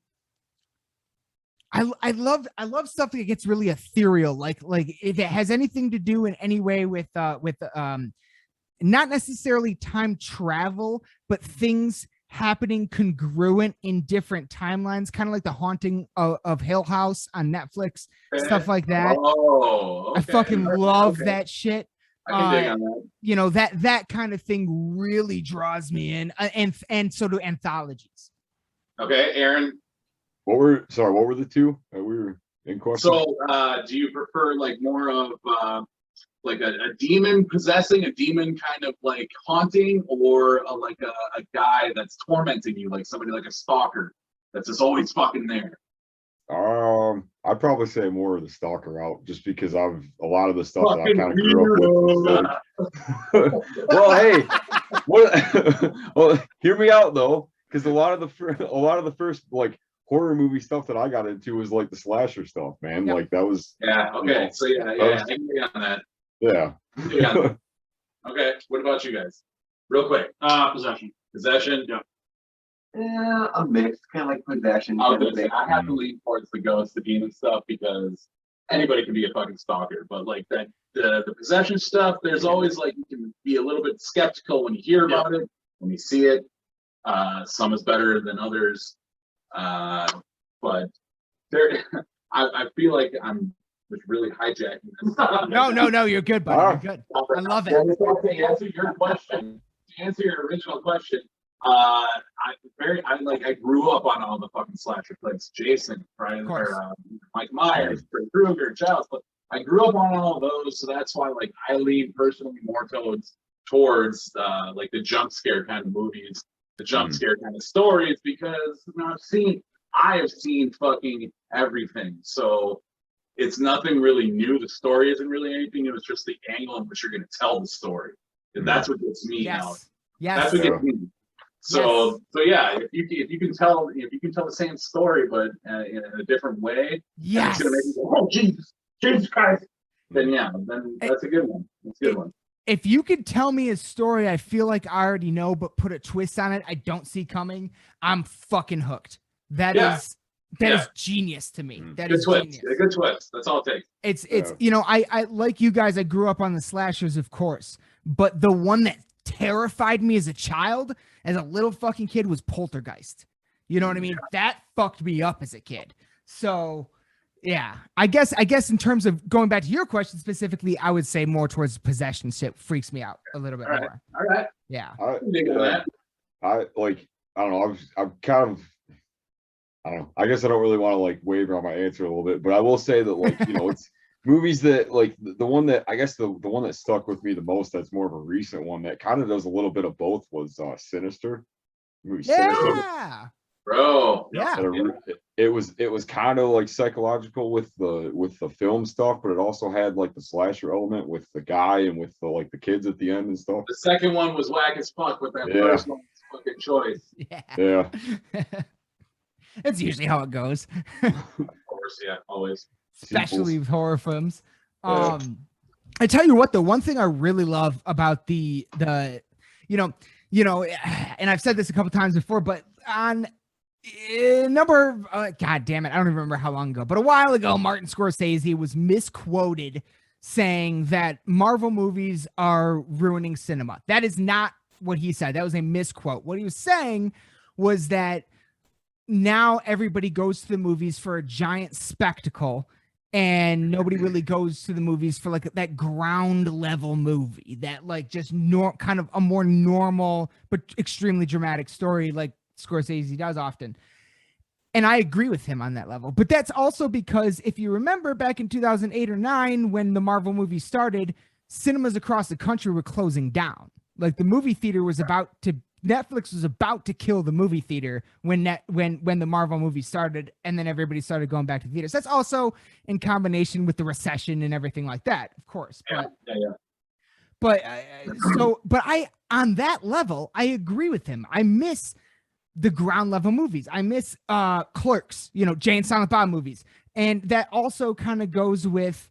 I love stuff that gets really ethereal, like if it has anything to do in any way with not necessarily time travel, but things happening congruent in different timelines, kind of like The Haunting of Hill House on Netflix, stuff like that. Oh, I fucking love Okay. that shit. I can dig on that. You know, that kind of thing really draws me in, and so do anthologies. Okay, Aaron. What were the two that we were in question? So, do you prefer like more of like a demon possessing, a demon kind of like haunting, or like a guy that's tormenting you, like somebody like a stalker that's just always fucking there? I'd probably say more of the stalker route, just because a lot of the stuff that I kind of grew up with. Well, hey, well, hear me out though, because a lot of the first like horror movie stuff that I got into was like the slasher stuff, man. Yep. Like that was. Yeah. Okay. So yeah, I can agree on that. Yeah. Yeah. Okay. What about you guys? Real quick. Possession. Possession. Yeah. Yeah, a mix, kind of like possession. I was gonna say I have to lean towards the ghost, the demon stuff, because anybody can be a fucking stalker. But like that, the possession stuff, there's always like you can be a little bit skeptical when you hear about it, when you see it. Some is better than others, but there, I feel like I'm just really hijacking this. No, you're good, buddy. You're good. I love it. To answer your question, to answer your original question, I grew up on all the fucking slasher flicks, Jason, right, or Mike Myers, Freddy Krueger, Giles. But I grew up on all of those, so that's why like I lean personally more towards like the jump scare kind of movies, the jump scare kind of stories, because I have seen fucking everything. So it's nothing really new. The story isn't really anything new. It's just the angle in which you're going to tell the story, and that's what gets me now. Yes. That's what gets me. So yeah, if you can tell the same story but in a different way, Yes. it's gonna make you go, oh Jesus Christ. Then that's a good one. That's a good one. If you could tell me a story I feel like I already know, but put a twist on it I don't see coming, I'm fucking hooked. That is genius to me. That is genius. A good twist. That's all it takes. It's you know, I like you guys, I grew up on the slashers, of course, but the one that terrified me as a child, as a little fucking kid, was Poltergeist. You know what I mean? That fucked me up as a kid. So yeah, I guess in terms of going back to your question specifically, I would say more towards possession shit freaks me out a little bit more. All right. Yeah. I don't know. I'm kind of, I don't know. I guess I don't really want to like waver on my answer a little bit, but I will say that like, you know, it's movies that like the one that I guess the one that stuck with me the most, that's more of a recent one that kind of does a little bit of both, was Sinister. Yeah. Bro. Yeah. It was kind of like psychological with the film stuff, but it also had like the slasher element with the guy and with the kids at the end and stuff. The second one was whack as fuck, with that first one's fucking choice. Yeah. That's usually how it goes. Of course, yeah, always. Especially with horror films. Yeah. I tell you what, the one thing I really love about the you know, and I've said this a couple times before, but on God damn it, I don't even remember how long ago, but a while ago, Martin Scorsese was misquoted saying that Marvel movies are ruining cinema. That is not what he said. That was a misquote. What he was saying was that now everybody goes to the movies for a giant spectacle, and nobody really goes to the movies for like that ground level movie, that like just kind of a more normal but extremely dramatic story like Scorsese does often. And I agree with him on that level. But that's also because if you remember back in 2008 or 9, when the Marvel movie started, cinemas across the country were closing down. Like the movie theater was Netflix was about to kill the movie theater when the Marvel movie started, and then everybody started going back to theaters. That's also in combination with the recession and everything like that, of course. But I on that level, I agree with him. I miss the ground level movies. I miss Clerks, you know, Jay and Silent Bob movies, and that also kind of goes with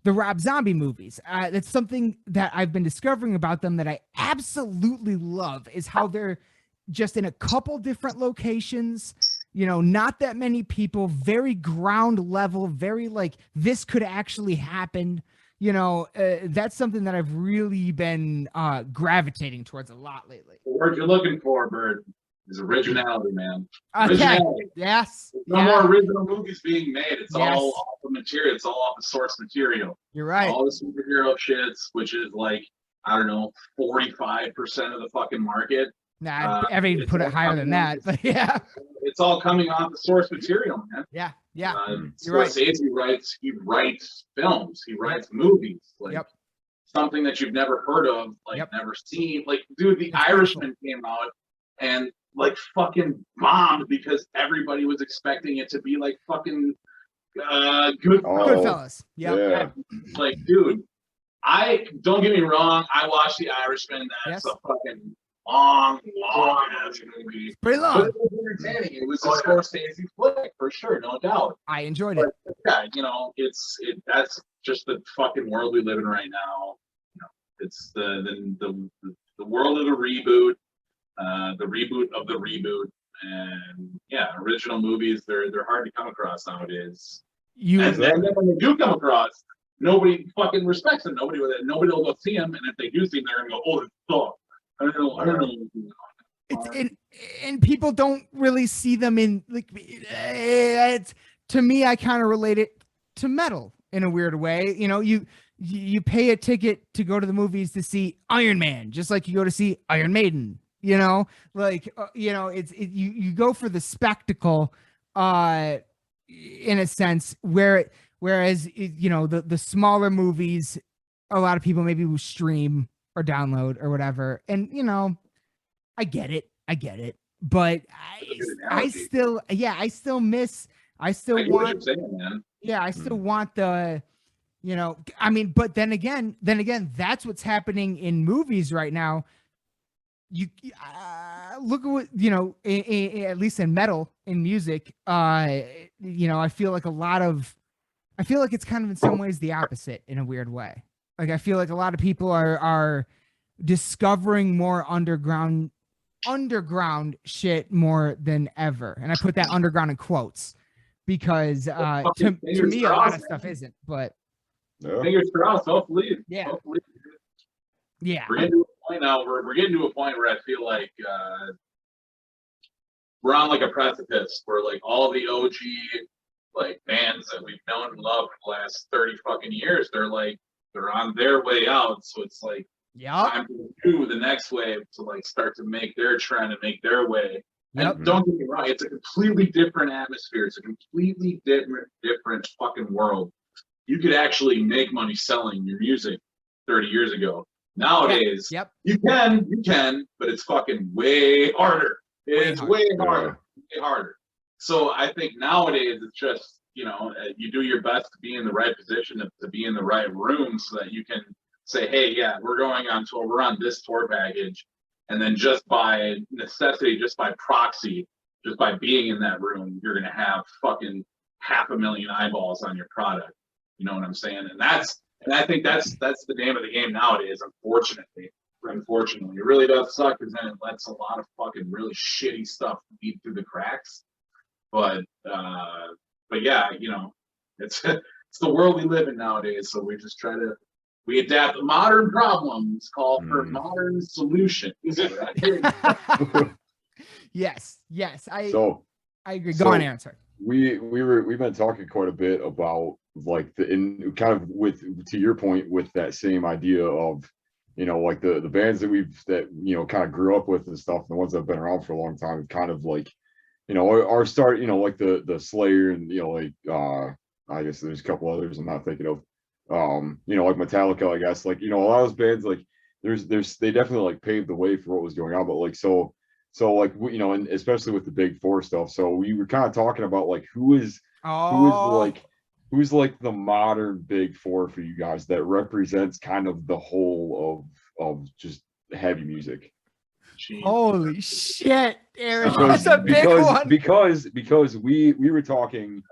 the Rob Zombie movies. That's something that I've been discovering about them that I absolutely love, is how they're just in a couple different locations, you know, not that many people, very ground level, very like this could actually happen. You know, that's something that I've really been gravitating towards a lot lately. The word you're looking for, Bird, is originality, man. Okay. Originality. Yes. No more original movies being made. It's Yes. all off the material. It's all off the source material. You're right. All the superhero shits, which is like, I don't know, 45% of the fucking market. Nah, I mean, it's put it all higher than coming that, but yeah. It's all coming off the source material, man. Yeah. Yeah. You're right. Scorsese writes films. He writes movies. Like Yep. something that you've never heard of, like Yep. never seen. Like, dude, The That's Irishman came out and like fucking bombed because everybody was expecting it to be like fucking Goodfellas. Goodfellas. Yep. Yeah. Like, dude, I don't get me wrong. I watched The Irishman. That's Yes. a fucking long ass movie. Pretty But long. it was entertaining. It was a Scorsese flick for sure, no doubt. I enjoyed it. But yeah, you know, that's just the fucking world we live in right now. You know, it's the world of the reboot, the reboot of the reboot, and yeah, original movies they're hard to come across nowadays. And then when they do come across, nobody fucking respects them. Nobody will go see them, and if they do see them, they're gonna go, "Oh, it's tough." I don't know. And people don't really see them in like it's, to me, I kind of relate it to metal in a weird way. You know, you pay a ticket to go to the movies to see Iron Man, just like you go to see Iron Maiden. You know, like you know, you go for the spectacle, in a sense, whereas you know the smaller movies, a lot of people maybe will stream or download or whatever, and you know, I get it, but I still want the, you know, I mean, but then again, that's what's happening in movies right now. You look at what, you know, at least in metal, in music, you know, I feel like it's kind of in some ways the opposite in a weird way. Like, I feel like a lot of people are discovering more underground shit more than ever. And I put that underground in quotes because to me, a lot of stuff isn't, but fingers crossed, hopefully. Yeah. Hopefully. Yeah. We're getting to a point now. We're getting to a point where I feel like we're on like a precipice where like all the OG like bands that we've known and loved for the last 30 fucking years, they're on their way out. So it's like time to do the next wave to like start to make their trend and make their way. And don't get me wrong, it's a completely different atmosphere. It's a completely different fucking world. You could actually make money selling your music 30 years ago. Nowadays, you can, but it's fucking way harder. It's way harder. So I think nowadays it's just, you know, you do your best to be in the right position, to be in the right room so that you can say, hey, yeah, we're going on tour, we're on this tour package. And then just by necessity, just by proxy, just by being in that room, you're going to have fucking 500,000 eyeballs on your product. You know what I'm saying? And I think that's the name of the game nowadays, unfortunately. It really does suck because then it lets a lot of fucking really shitty stuff feed through the cracks. But yeah, you know, it's the world we live in nowadays. So we just we adapt modern problems, call for modern solutions. Yes, I agree. So Go on, answer. We've been talking quite a bit about like to your point with that same idea of, you know, like the bands that you know kind of grew up with and stuff, the ones that have been around for a long time, kind of like, you know, our start, you know, like the Slayer and, you know, like I guess there's a couple others I'm not thinking of, you know, like Metallica, I guess, like, you know, a lot of those bands, like they definitely like paved the way for what was going on, but like so like, you know, and especially with the Big Four stuff, so we were kind of talking about like who's like the modern Big Four for you guys that represents kind of the whole of just heavy music. Holy shit, Aaron, that's a big one. Because we were talking,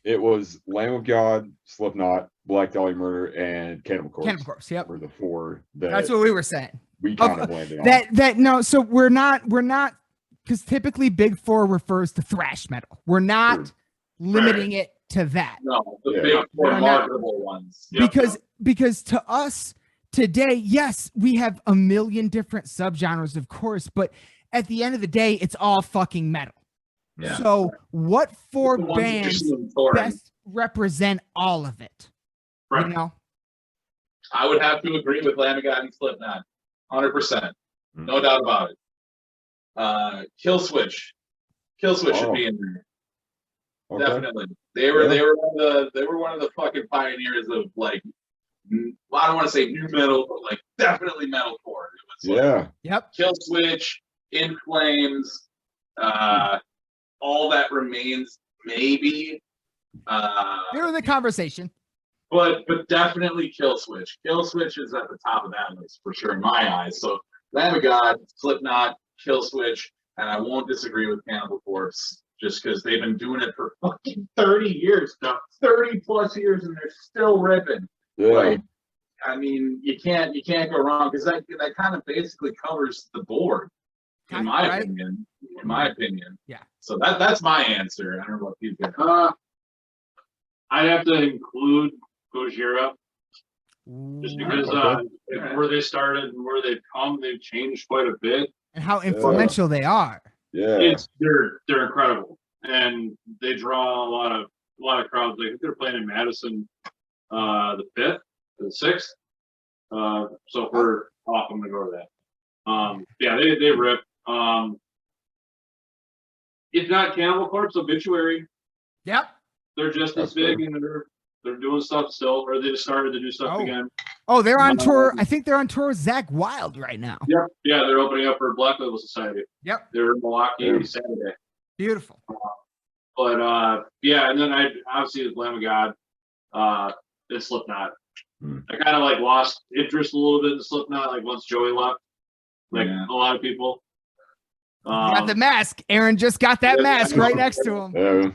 it was Lamb of God, Slipknot, Black Dahlia Murder, and Cannibal Corpse. Yep. Were the four that's what we were saying. We kind of landed on. That no, so we're not because typically Big Four refers to thrash metal. We're not limiting it to that. No, the Big Four marketable ones. Because to us today, yes, we have a million different subgenres, of course, but at the end of the day, it's all fucking metal. Yeah. So what four The ones that bands just do touring. best represent all of it? Right. You know? I would have to agree with Lamb of God and Slipknot, 100%, no doubt about it. Killswitch should be in there. Okay. Definitely. They were one of the fucking pioneers of like, well, I don't want to say new metal, but like definitely metalcore. It was like Yeah. Yep. Killswitch, In Flames, All That Remains, maybe. They're in the conversation. But definitely Killswitch. Killswitch is at the top of that list for sure in my eyes. So Lamb of God, Slipknot, Killswitch, and I won't disagree with Cannibal Corpse just because they've been doing it for fucking 30 years now, 30 plus years, and they're still ripping. Yeah. Like, I mean, you can't go wrong because that kind of basically covers the board, in my Right? opinion. In my opinion. Yeah. So that's my answer. I don't know what you think. I'd have to include Gojira just because Okay. where they started and where they've come, they've changed quite a bit. And how influential they are. Yeah. They're incredible, and they draw a lot of crowds. Like they're playing in Madison, the 5th, the 6th. So if we're off, I'm gonna go to that. Yeah, they rip. If not Cannibal Corpse, Obituary. Yep. They're just as big, and they're doing stuff still, or they just started to do stuff again. Oh, they're on tour. I think they're on tour with Zach Wild right now. Yeah, they're opening up for Black Label Society. Yep. They're in Milwaukee Saturday. Beautiful. But yeah, and then I obviously with Lamb of God, it's Slipknot. I kind of like lost interest a little bit in Slipknot, like once Joey left, like a lot of people. Got the mask. Aaron just got that mask right next to him. Yeah.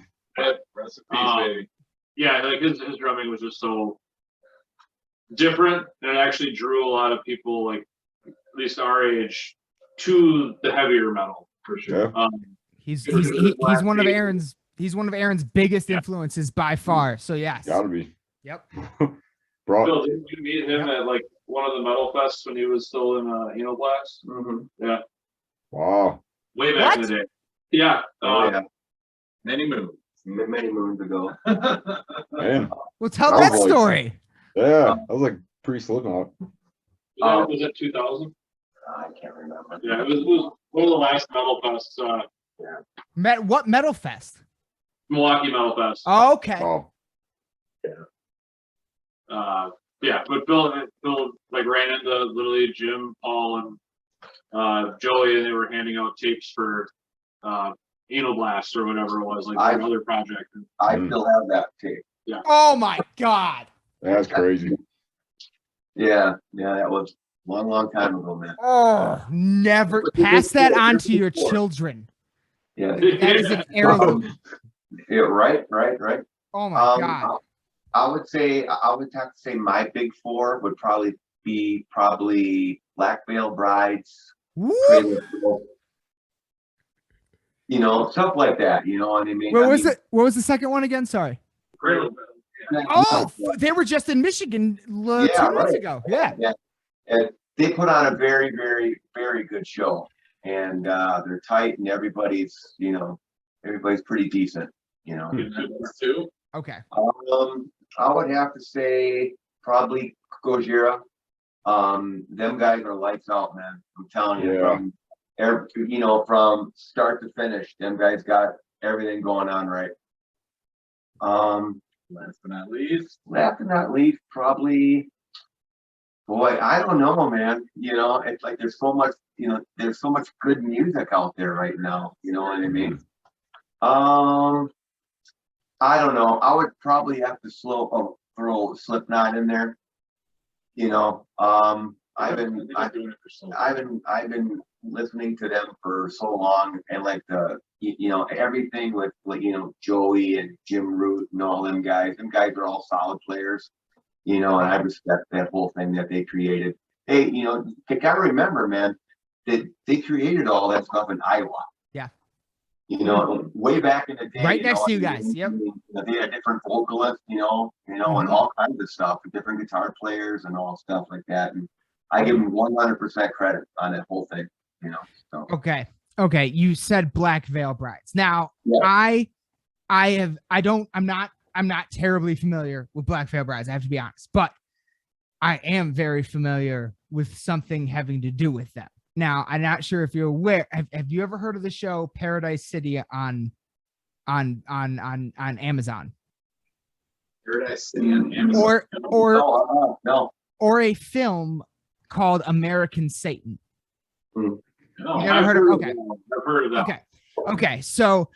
Rest in peace, baby. Yeah, like his drumming was just so different, and it actually drew a lot of people, like at least our age, to the heavier metal for sure. Yeah. He's one of Aaron's biggest influences by far. So yes. Gotta be. Yep. Bill, didn't you meet him at like one of the metal fests when he was still in Anal Blast? Yeah. Wow. Way back in the day. Yeah. Yeah. Many moons. Many moons ago. Man. Well, tell Sounds that like- story. Yeah. That was like pre-Slipknot. Was that 2000? I can't remember. Yeah, it was one of the last metal fests. What metal fest? Milwaukee Metal Fest. Oh, okay. Oh. Yeah, but Bill like ran into literally Jim, Paul, and Joey, and they were handing out tapes for Anal Blast or whatever it was, like their other project. I still have that tape. Oh my God. That's crazy. Yeah, that was long time ago, man. Oh, never pass that on to your children. Yeah. That is an heirloom. Yeah, right. Oh my God. I would have to say my big four would probably be Black Veil Brides, Woo! you know, stuff like that. You know what I mean? What was the second one again? Sorry. Great. Oh, they were just in Michigan 2 months ago. Yeah. And they put on a very, very, very good show, and they're tight, and everybody's pretty decent. You know. Two. Okay. I would have to say probably Gojira. Them guys are lights out, man. I'm telling you, from start to finish, them guys got everything going on right. Last but not least, probably, boy, I don't know, man. You know, it's like there's so much good music out there right now. You know what I mean? I don't know. I would probably have to throw Slipknot in there. You know, I've been listening to them for so long, and like everything with Joey and Jim Root and all them guys. Them guys are all solid players. You know, and I respect that whole thing that they created. Hey, you gotta remember, man, that they created all that stuff in Iowa. Yeah. You know, way back in the day. Right next to you guys. Yep. They had different vocalists, and all kinds of stuff, different guitar players and all stuff like that. And I give them 100% credit on that whole thing, So. Okay. Okay, you said Black Veil Brides. Now, Yeah. I'm not terribly familiar with Black Veil Brides, I have to be honest, but I am very familiar with something having to do with them. Now, I'm not sure if you're aware. Have you ever heard of the show Paradise City on Amazon? Paradise City on Amazon. No. Or a film called American Satan? No, You never heard of? Okay. I've heard of that. Okay. So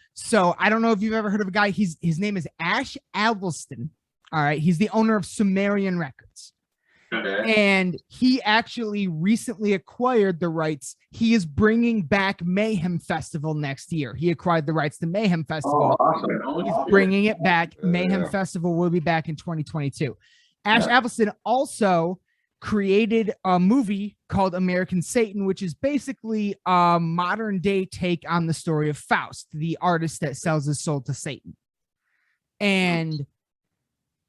I don't know if you've ever heard of a guy. His name is Ash Alveston. All right. He's the owner of Sumerian Records. Okay. And he actually recently acquired the rights. He is bringing back Mayhem Festival next year. He acquired the rights to Mayhem Festival. Oh, awesome. He's bringing it back. Yeah. Mayhem Festival will be back in 2022. Ash Alveston also created a movie called American Satan, which is basically a modern day take on the story of Faust, the artist that sells his soul to Satan. And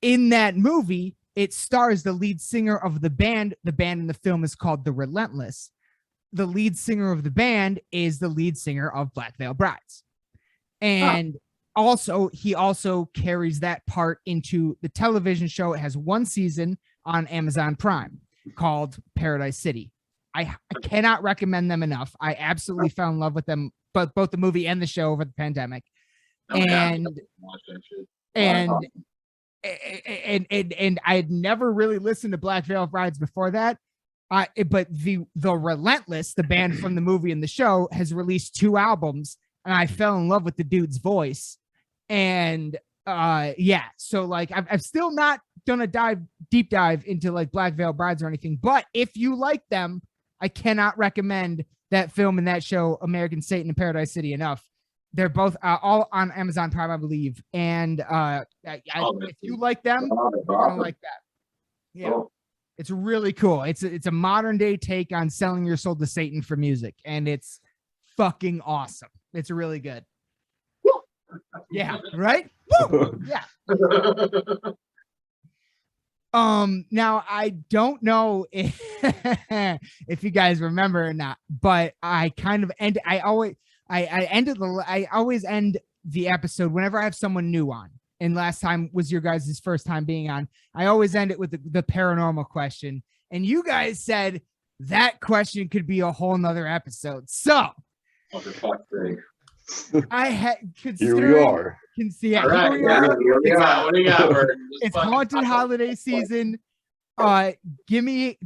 in that movie, it stars the lead singer of the band. The band in the film is called The Relentless. The lead singer of the band is the lead singer of Black Veil Brides. And he also carries that part into the television show. It has one season on Amazon Prime called Paradise City. I cannot recommend them enough. I absolutely fell in love with them, but both the movie and the show over the pandemic. And I had never really listened to Black Veil Brides before that. But the Relentless, the band from the movie and the show, has released 2 albums, and I fell in love with the dude's voice. And so like I've still not done a deep dive into like Black Veil Brides or anything, but if you like them, I cannot recommend that film and that show, American Satan and Paradise City, enough. They're both all on Amazon Prime, I believe. And if you like them, you're gonna like that. Yeah, it's really cool. It's a modern day take on selling your soul to Satan for music, and it's fucking awesome. It's really good. Yeah, right? Woo! Yeah. Now I don't know if you guys remember or not, but I kind of end. I always end the episode whenever I have someone new on. And last time was your guys' first time being on. I always end it with the paranormal question. And you guys said that question could be a whole nother episode. So I had Here we are. Can see it. All right, Here we are. what do you got, Burton? It's haunted holiday season. Give me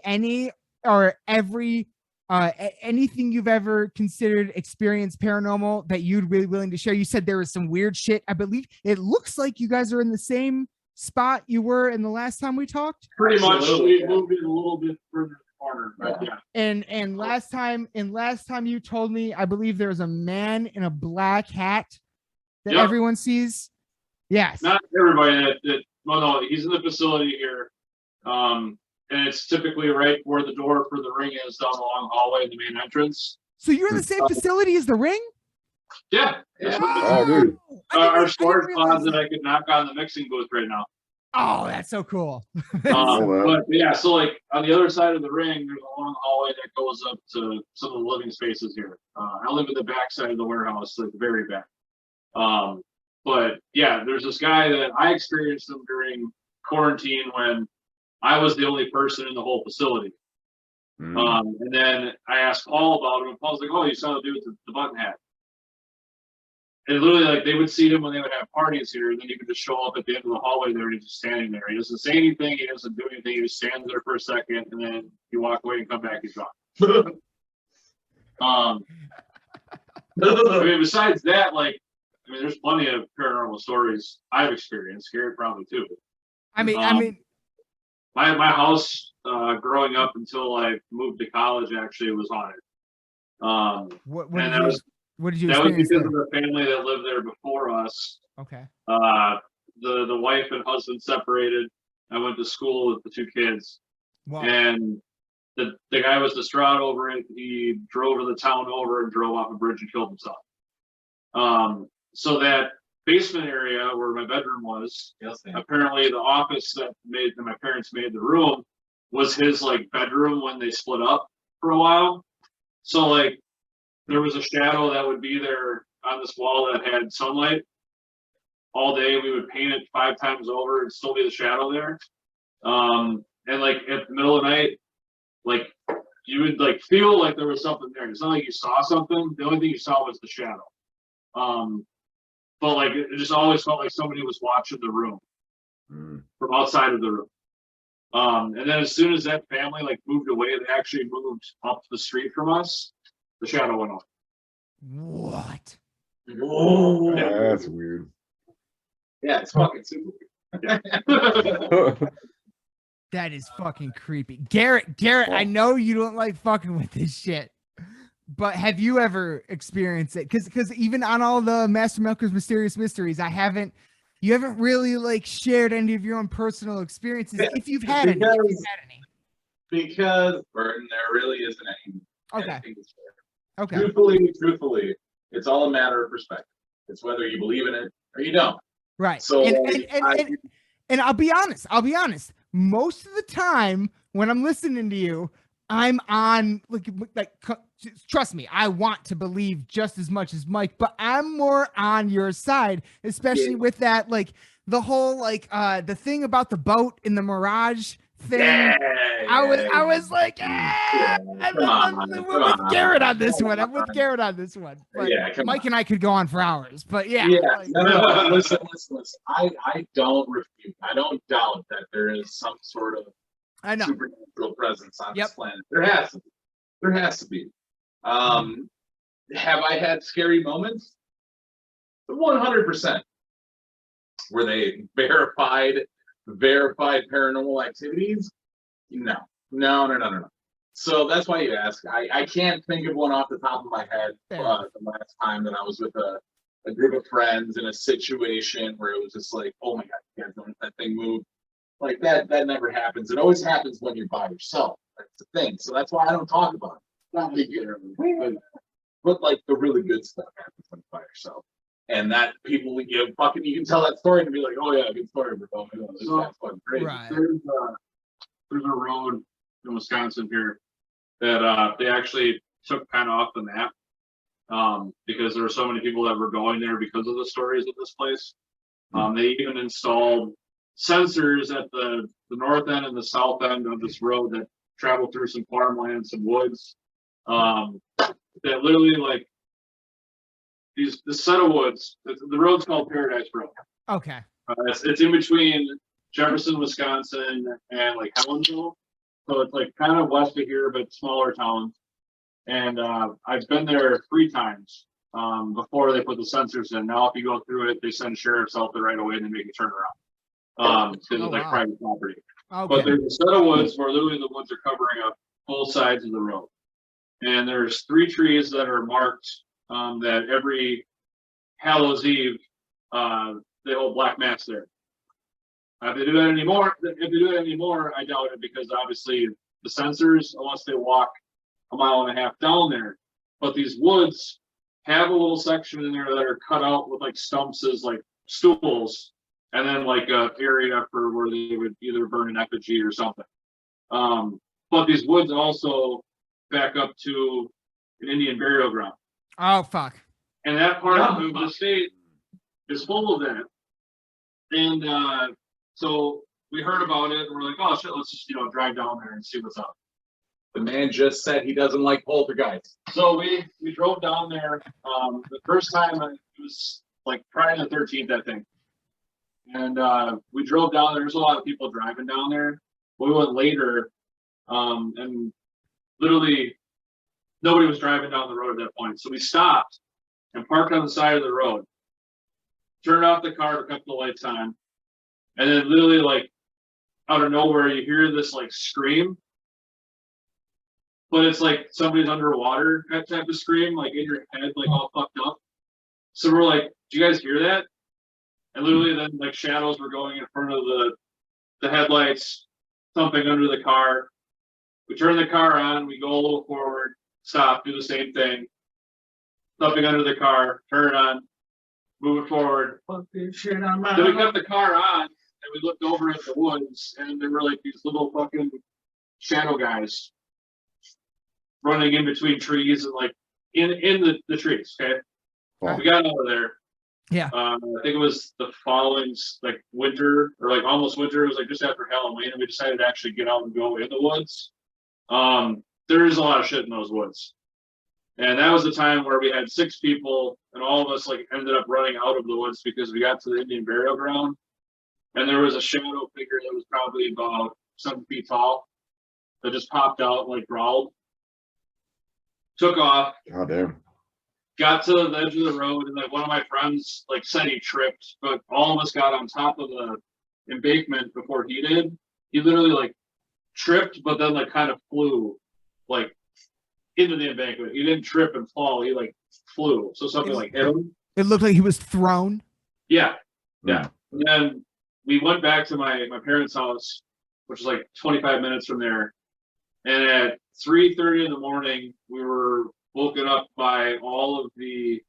any or every anything you've ever considered experienced paranormal that you'd really willing to share. You said there was some weird shit. I believe it looks like you guys are in the same spot you were in the last time we talked. Pretty much. We moved it a little bit further corner, but yeah. And last time you told me, I believe there was a man in a black hat that everyone sees. Yes. Not everybody well, no, he's in the facility here. And it's typically right where the door for the ring is, down the long hallway in the main entrance. So you're in the same facility as the ring? Yeah. Oh, dude. Our storage closet, I could knock on the mixing booth right now. Oh, that's so cool. But yeah, so like on the other side of the ring, there's a long hallway that goes up to some of the living spaces here. I live in the back side of the warehouse, like the very back. But yeah, there's this guy that I experienced him during quarantine when I was the only person in the whole facility. And then I asked Paul about him, and Paul's like, "Oh, you saw the dude with the button hat." And literally, like, they would see him when they would have parties here, and then he could just show up at the end of the hallway there, and he's just standing there. He doesn't say anything, he doesn't do anything, he just stands there for a second, and then you walk away and come back, he's gone. I mean, besides that, like, there's plenty of paranormal stories I've experienced. Garret probably too. I mean, my house growing up until I moved to college actually was haunted. what did you that was experience because there? of the family that lived there before us. Okay. The wife and husband separated. I went to school with the 2 kids. Wow. And the guy was distraught over it. He drove to the town over and drove off a bridge and killed himself. So that basement area where my bedroom was, apparently the office that my parents made the room was his like bedroom when they split up for a while. So like there was a shadow that would be there on this wall that had sunlight all day. We would paint it 5 times over and still be the shadow there. And like at the middle of the night, like you would like feel like there was something there. It's not like you saw something. The only thing you saw was the shadow. But like it just always felt like somebody was watching the room from outside of the room. And then as soon as that family like moved away, they actually moved up the street from us. The shadow went off. What? Whoa. That's weird. Yeah, it's fucking super weird. That is fucking creepy. Garrett, I know you don't like fucking with this shit, but have you ever experienced it? Because even on all the Master Milker's Mysterious Mysteries, you haven't really like shared any of your own personal experiences, if you've had any. Because Burton, there really isn't any. Okay. anything to share. Okay. Truthfully, it's all a matter of perspective. It's whether you believe in it or you don't. Right. So And I'll be honest. Most of the time when I'm listening to you, I'm on like trust me, I want to believe just as much as Mike, but I'm more on your side, especially with that like the whole like the thing about the boat in the Mirage thing. I was like, I'm with Garrett on this one. I'm with Garrett on this one. But Mike and I could go on for hours. But yeah. No, listen. I don't refute. I don't doubt that there is some sort of supernatural presence on this planet. There has to be. Have I had scary moments? 100%. Were they verified paranormal activities? No. So that's why you ask. I can't think of one off the top of my head. The last time that I was with a group of friends in a situation where it was just like, oh my God, you guys don't let that thing move. Like that never happens. It always happens when you're by yourself. That's the thing. So that's why I don't talk about it. Not but like the really good stuff happens when you're by yourself. And that people, you can tell that story and be like, oh yeah, good story, bro. This guy's fucking crazy. Right. There's a road in Wisconsin here that they actually took kind of off the map because there were so many people that were going there because of the stories of this place. They even installed sensors at the north end and the south end of this road that travel through some farmland, some woods. That literally like the set of woods. The road's called Paradise Road. Okay. It's in between Jefferson, Wisconsin, and like Helensville. So it's like kind of west of here, but smaller towns. And I've been there 3 times before they put the sensors in. Now, if you go through it, they send sheriffs out there right away and they make you turn around because it's like private property. Okay. But there's a set of woods where literally the woods are covering up both sides of the road. And there's 3 trees that are marked that every Hallows Eve they hold black mass there. If they do that anymore, I doubt it because obviously the sensors, unless they walk a mile and a half down there. But these woods have a little section in there that are cut out with like stumps as like stools, and then like a area for where they would either burn an effigy or something. But these woods also back up to an Indian burial ground. Oh fuck! And that part of the state is full of that. And so we heard about it, and we're like, oh shit, let's just drive down there and see what's up. The man just said he doesn't like poltergeists. So we drove down there. The first time it was like Friday the 13th, I think. And we drove down there. There's a lot of people driving down there. We went later, and literally nobody was driving down the road at that point. So we stopped and parked on the side of the road, turned off the car, kept the lights on, and then literally like out of nowhere you hear this like scream. But it's like somebody's underwater, that type of scream, like in your head, like all fucked up. So we're like, do you guys hear that? And literally then like shadows were going in front of the headlights, thumping under the car. We turn the car on, we go a little forward, stop, do the same thing. Thumping under the car, turn it on, move it forward. Then we kept the car on and we looked over at the woods and there were like these little fucking shadow guys running in between trees and like in the trees. Okay, Wow. we got over there. Yeah. I think it was the following like winter or like almost winter. It was like just after Halloween, and we decided to actually get out and go in the woods. There is a lot of shit in those woods, and that was the time where we had 6 people, and all of us like ended up running out of the woods because we got to the Indian burial ground, and there was a shadow figure that was probably about 7 feet tall that just popped out and like growled, took off. God damn. Got to the edge of the road, and like one of my friends like said he tripped, but all of us got on top of the embankment before he did. He literally like tripped, but then like kind of flew like into the embankment. He didn't trip and fall. He like flew. So something like hit him. It looked like he was thrown. Yeah. And then we went back to my parents' house, which is like 25 minutes from there. And at 3:30 in the morning, we were woken up by all of the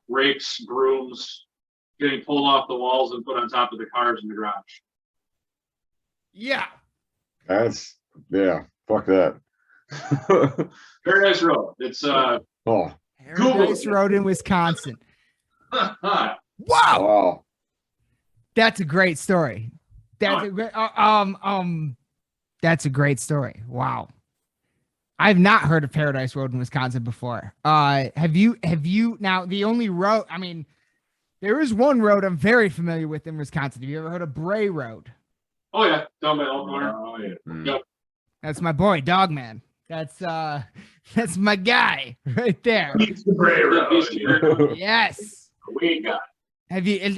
rakes, brooms getting pulled off the walls and put on top of the cars in the garage. Yeah. That's fuck that. Paradise Road. It's Oh, Paradise Road in Wisconsin. Wow. wow. That's a great story. That's a great that's a great story. Wow. I've not heard of Paradise Road in Wisconsin before. Have you now the only road, I mean, there is one road I'm very familiar with in Wisconsin. Have you ever heard of Bray Road? Oh yeah, down by Elkhorn. Oh, yeah. Yep. That's my boy, Dogman. That's my guy right there. Beats the Bray Road. Yes. We got. Have you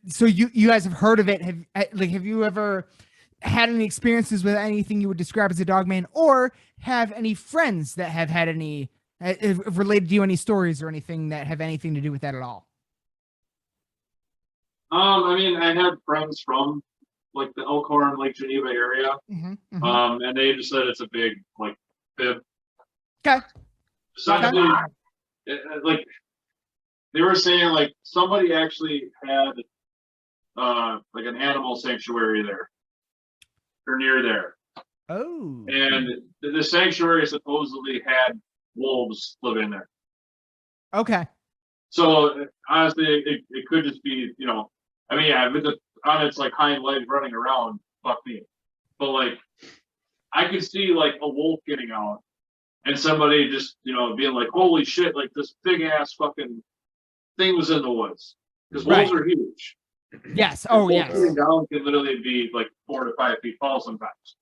so you guys have heard of it? Have you ever had any experiences with anything you would describe as a Dogman, or have any friends that have had any related to you, any stories or anything that have anything to do with that at all? I mean, I had friends from like the Elkhorn, Lake Geneva area, and they just said it's a big like fib. Okay. Essentially, like they were saying, like somebody actually had like an animal sanctuary there or near there. Oh. And the sanctuary supposedly had wolves living there. Okay. So honestly, it could just be, you know, I mean, yeah, with the on its like hind legs running around, fuck me. But like, I could see like a wolf getting out and somebody just, you know, being like, holy shit, like this big ass fucking thing was in the woods. Because wolves are huge. Yes. Oh, wolves yes. getting down can literally be like 4 to 5 feet tall sometimes.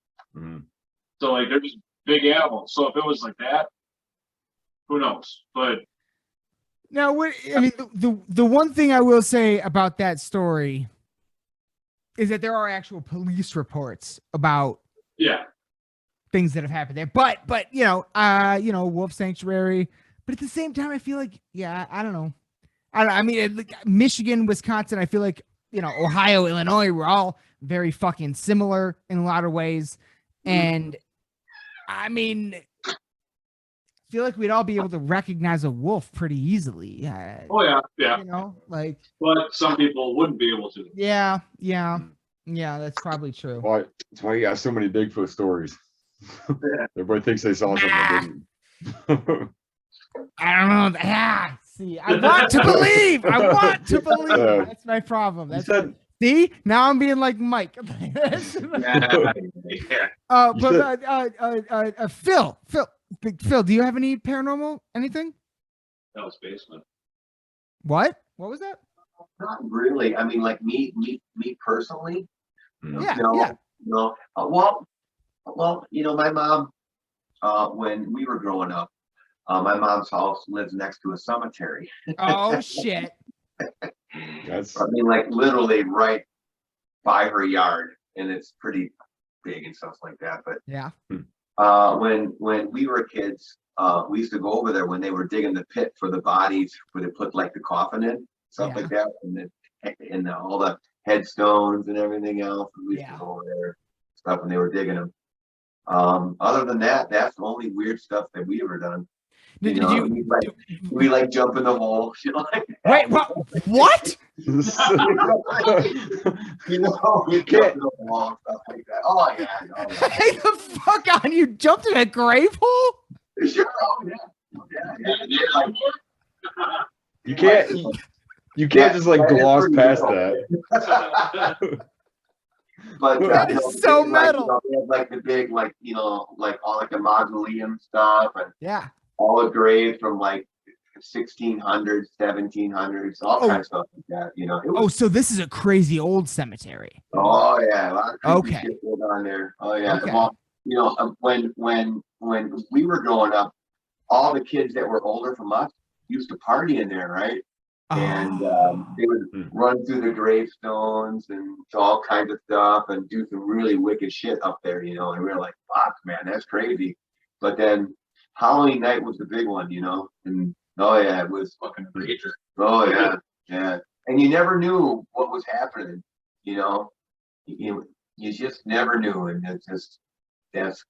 So like they're just big animals. So if it was like that, who knows? But now, what I mean, the one thing I will say about that story is that there are actual police reports about things that have happened there. But you know, wolf sanctuary. But at the same time, I feel like I don't know. I mean, like Michigan, Wisconsin. I feel like, you know, Ohio, Illinois. We're all very fucking similar in a lot of ways, and I mean, I feel like we'd all be able to recognize a wolf pretty easily. oh yeah. You know, like. But some people wouldn't be able to. Yeah, that's probably true. Why? That's why you got so many Bigfoot stories. Everybody thinks they saw something. They didn't. I don't know. See, I want to believe. I want to believe. That's my problem. See, now I'm being like Mike. Phil, do you have any paranormal anything? That was basement. What was that? Not really. I mean, like me personally. Yeah. No. Well, you know, my mom, when we were growing up, my mom's house lives next to a cemetery. Oh shit. That's. I mean, like literally right by her yard, and it's pretty big and stuff like that. But yeah. When we were kids, we used to go over there when they were digging the pit for the bodies, where they put like the coffin in, stuff like that, and all the headstones and everything else. We used to go over there, stuff when they were digging them. Other than that, that's the only weird stuff that we ever done. We like jump in the hole. You know, like wait, what? You know, we jump in the hole, stuff like that. Oh yeah. Hey, the fuck on! You jumped in a grave hole? Sure. Oh You can't just like gloss past that. But That you know, is so they, like, metal. you know, they have like the big, like, you know, like all like the mausoleum stuff and Yeah. all engraved from like 1600s, 1700s, all Oh. kinds of stuff like that. You know, it Oh, was, so this is a crazy old cemetery. oh yeah, a lot of creepy Okay. shit going on there. Oh yeah, Okay. well, you know, when we were growing up, all the kids that were older from us used to party in there, right? And they would run through the gravestones and all kinds of stuff and do some really wicked shit up there, you know. And we were like, "Fuck, man, that's crazy." But then Halloween night was the big one, you know. And oh yeah, it was Fucking major. oh yeah, yeah. And you never knew what was happening, you know. You just never knew, and it's just that's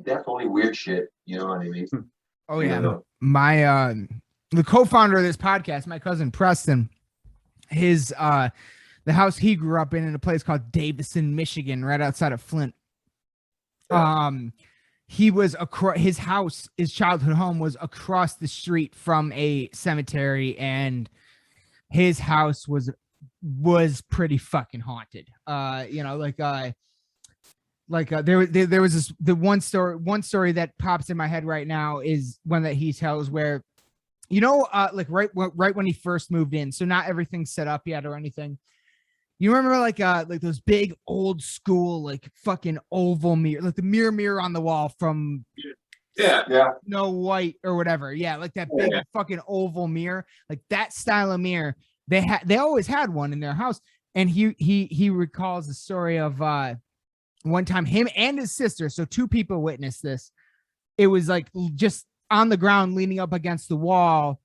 definitely weird shit. You know what I mean? Oh yeah. Yeah. My the co-founder of this podcast, my cousin Preston, his the house he grew up in a place called Davison, Michigan, right outside of Flint. He was his house, his childhood home was across the street from a cemetery, and his house was pretty fucking haunted. You know, there was this one story that pops in my head right now is one that he tells where, you know, like right when he first moved in, so not everything's set up yet or anything. You remember like those big old school like fucking oval mirror, like the mirror on the wall from Snow White or whatever. Yeah, like that big fucking oval mirror, like that style of mirror. They always had one in their house, and he recalls the story of one time him and his sister, so two people witnessed this. It was like just on the ground leaning up against the wall,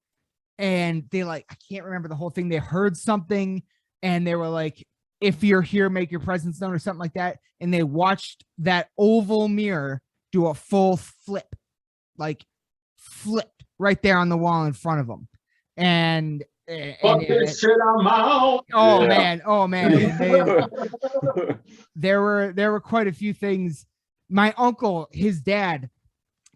and they like, I can't remember the whole thing. They heard something and they were like, "If you're here, make your presence known," or something like that. And they watched that oval mirror do a full flip, like flipped right there on the wall in front of them. And Fuck this shit, I'm out. oh man, there were quite a few things. My uncle, his dad,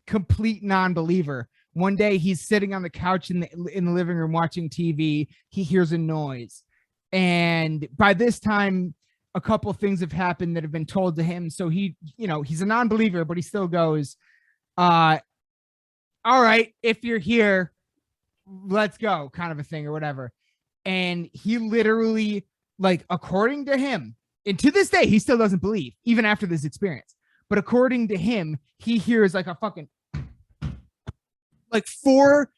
complete non-believer. One day he's sitting on the couch in the living room watching TV. He hears a noise, and by this time a couple things have happened that have been told to him. So he, you know, he's a non-believer, but he still goes, all right, if you're here, let's go, kind of a thing or whatever. And he literally, like, according to him, and to this day he still doesn't believe even after this experience, but according to him, he hears like a fucking like four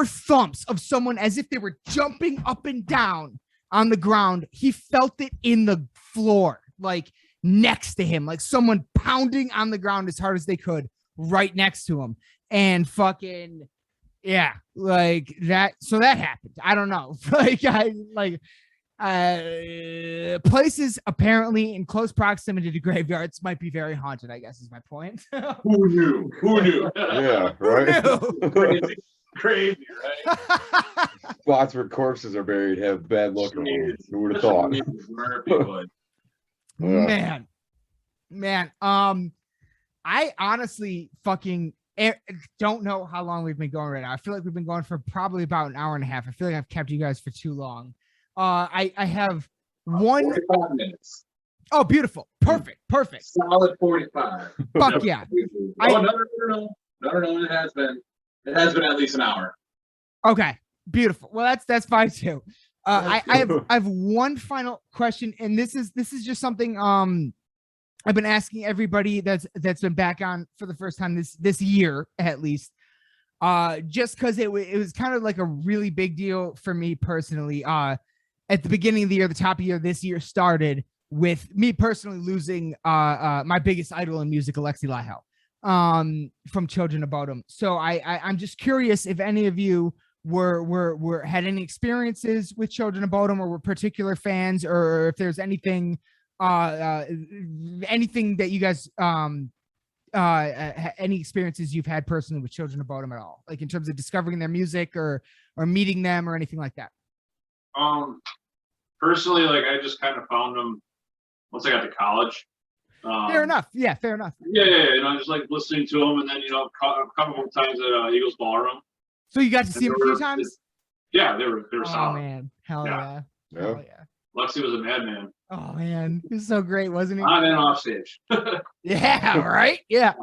thumps of someone as if they were jumping up and down on the ground. He felt it in the floor, like next to him, like someone pounding on the ground as hard as they could right next to him. And fucking yeah, like that. So that happened. I don't know. Places apparently in close proximity to graveyards might be very haunted, I guess is my point. Who knew? Yeah, right. Crazy, right? Spots where corpses are buried have bad luck. Who would have thought? Man. I honestly fucking don't know how long we've been going right now. I feel like we've been going for probably about an hour and a half. I feel like I've kept you guys for too long. I have 45 minutes. Oh, beautiful. Perfect. Solid 45. Fuck yeah. No, it has been at least an hour. Okay, beautiful. Well, that's fine too. I have one final question, and this is just something I've been asking everybody that's been back on for the first time this year at least. Just because it was kind of like a really big deal for me personally. At the beginning of the year, the top of the year, this year started with me personally losing my biggest idol in music, Alexi Laiho, from Children of Bodom. So I'm just curious if any of you were had any experiences with Children of Bodom, or were particular fans, or if there's anything anything that you guys any experiences you've had personally with Children of Bodom at all, like in terms of discovering their music or meeting them or anything like that. Personally, like I just kind of found them once I got to college. Fair enough. Yeah, fair enough. Yeah, you know, just like listening to them, and then a couple of times at Eagles Ballroom. So you got to see him a few times? Yeah, they were Oh solid. man, hell yeah. Hell yeah. Lexi was a madman. Oh man, he was so great, wasn't he? On and off stage. Yeah, right? Yeah.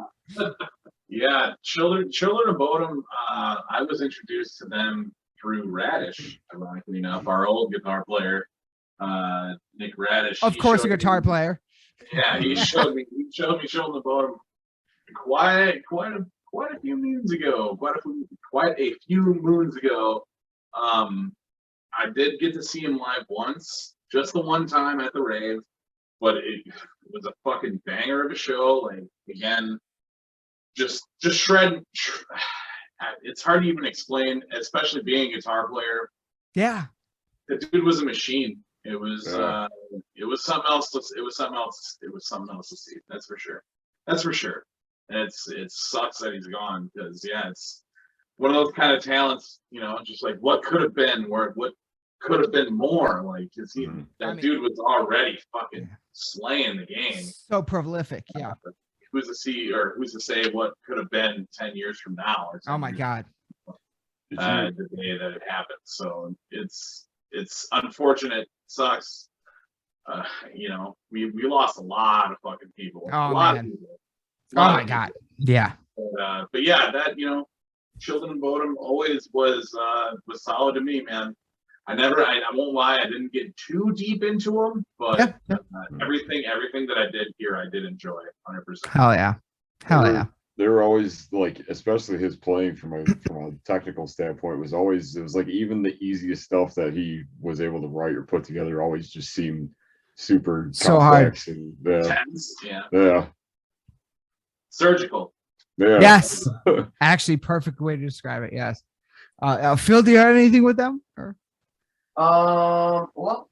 Yeah, Children of Bodom, I was introduced to them through Radish, ironically enough, our old guitar player, Nick Radish. Of course, a guitar player. Yeah, he showed me Children of Bodom quite a few moons ago. Quite a few moons ago. I did get to see him live once, just the one time at the rave, but it was a fucking banger of a show. Like, again, just shred. It's hard to even explain, especially being a guitar player. Yeah. The dude was a machine. It was something else. It was something else to see. That's for sure. And it sucks that he's gone, because it's one of those kind of talents, just like what could have been, what could have been more, like, because dude was already fucking slaying the game. So prolific, yeah. Who's to say what could have been 10 years from now? Or oh my God. The day that it happened. So it's unfortunate. Sucks. We lost a lot of fucking people. Oh man. Oh my God. Yeah. But yeah, that Children of Bodom always was solid to me, man. I won't lie, I didn't get too deep into them, but everything that I did here, I did enjoy 100%. Hell yeah. They were always like, especially his playing from a technical standpoint, it was like even the easiest stuff that he was able to write or put together always just seemed super so complex hard. And Tense, yeah. Surgical. Yeah. Yes. Actually, perfect way to describe it. Yes. Phil, do you have anything with them? Or? Well,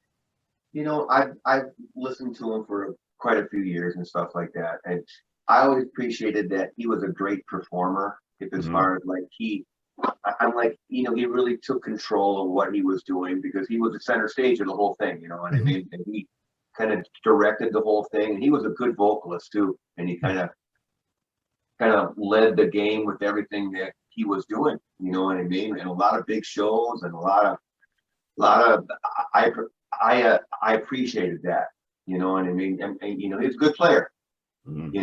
I've listened to him for quite a few years and stuff like that, and I always appreciated that he was a great performer. As far as like I'm like, he really took control of what he was doing, because he was the center stage of the whole thing, what I mean? And he kind of directed the whole thing, and he was a good vocalist too, and he kind of led the game with everything that he was doing, you know what I mean? And a lot of big shows and a lot of I appreciated that, you know what I mean? And he's a good player, and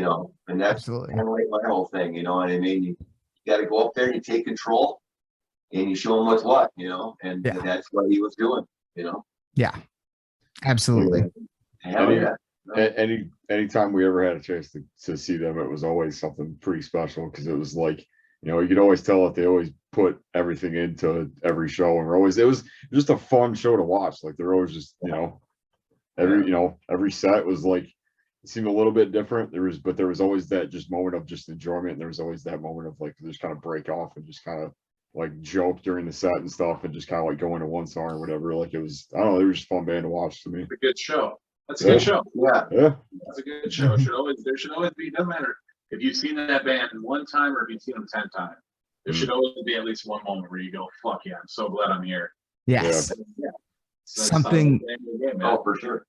that's absolutely kind of like my whole thing, you know what I mean? You got to go up there and you take control and you show him what's what, and that's what he was doing, Yeah, absolutely. Hell yeah. Anytime we ever had a chance to see them, it was always something pretty special, because it was like, you could always tell that they always put everything into every show, and it was just a fun show to watch. Like, they're always just, every set was like, it seemed a little bit different. But there was always that just moment of just enjoyment, and there was always that moment of like, just kind of break off and just kind of like joke during the set and stuff, and just kind of like go into one song or whatever. Like, it was, I don't know, it was just a fun band to watch to me. It's a good show. That's a good show. Yeah. That's a good show. There should always be, doesn't matter if you've seen that band one time or if you've seen them 10 times. There should always be at least one moment where you go, fuck yeah, I'm so glad I'm here. Yes. Yeah. So Something. Oh, for sure.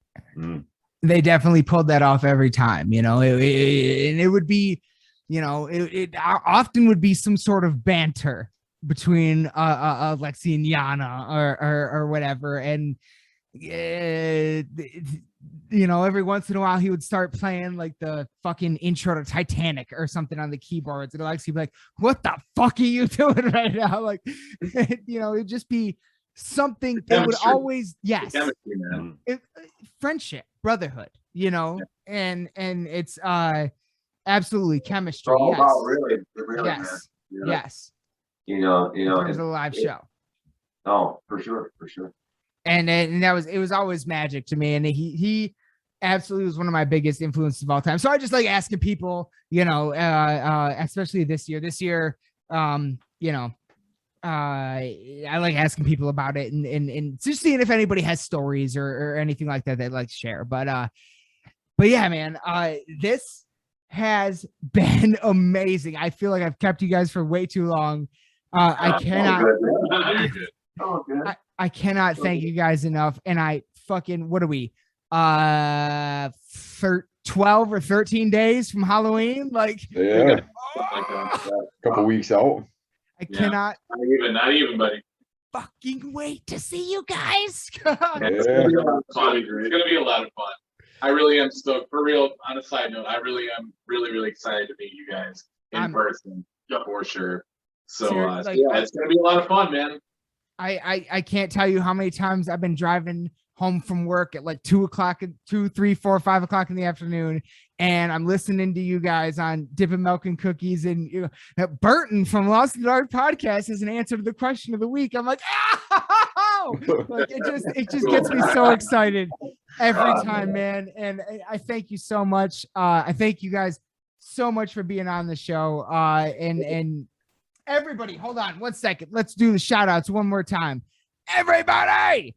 They definitely pulled that off every time, and it would be, it often would be some sort of banter between Lexi and Yana or whatever, and every once in a while he would start playing like the fucking intro to Titanic or something on the keyboards, and Lexi would be like, what the fuck are you doing right now? Like, it'd just be something that would always, friendship, brotherhood, and it's absolutely chemistry. All yes. about really, Yes. Man. Yes. In terms of the live show. Oh, for sure. And it was always magic to me, and he absolutely was one of my biggest influences of all time. So I just like asking people, especially this year, I like asking people about it and just seeing if anybody has stories or anything like that they'd like to share. But yeah, man, this has been amazing. I feel like I've kept you guys for way too long. I cannot. I cannot thank you guys enough. And I fucking, what are we? 13 12 or 13 days from Halloween. Like, Yeah, Like that. a couple weeks out. I Yeah. cannot Not even, buddy. fucking wait to see you guys. It's Yeah. gonna be a lot of fun. It's gonna be a lot of fun. I really am stoked. For real, on a side note, I really am really excited to meet you guys in person. For sure. So, Seriously, yeah, it's gonna be a lot of fun, man. I can't tell you how many times I've been driving home from work at like 2 o'clock, 2, 3, 4, 5 o'clock in the afternoon, and I'm listening to you guys on Dippin' Milk and Cookies, and you know, that Burton from Lost in the Dark podcast is an answer to the question of the week. I'm like, oh, like it just gets me so excited every time, man. And I thank you so much. I thank you guys so much for being on the show. And everybody, hold on 1 second. Let's do the shout outs one more time. Everybody,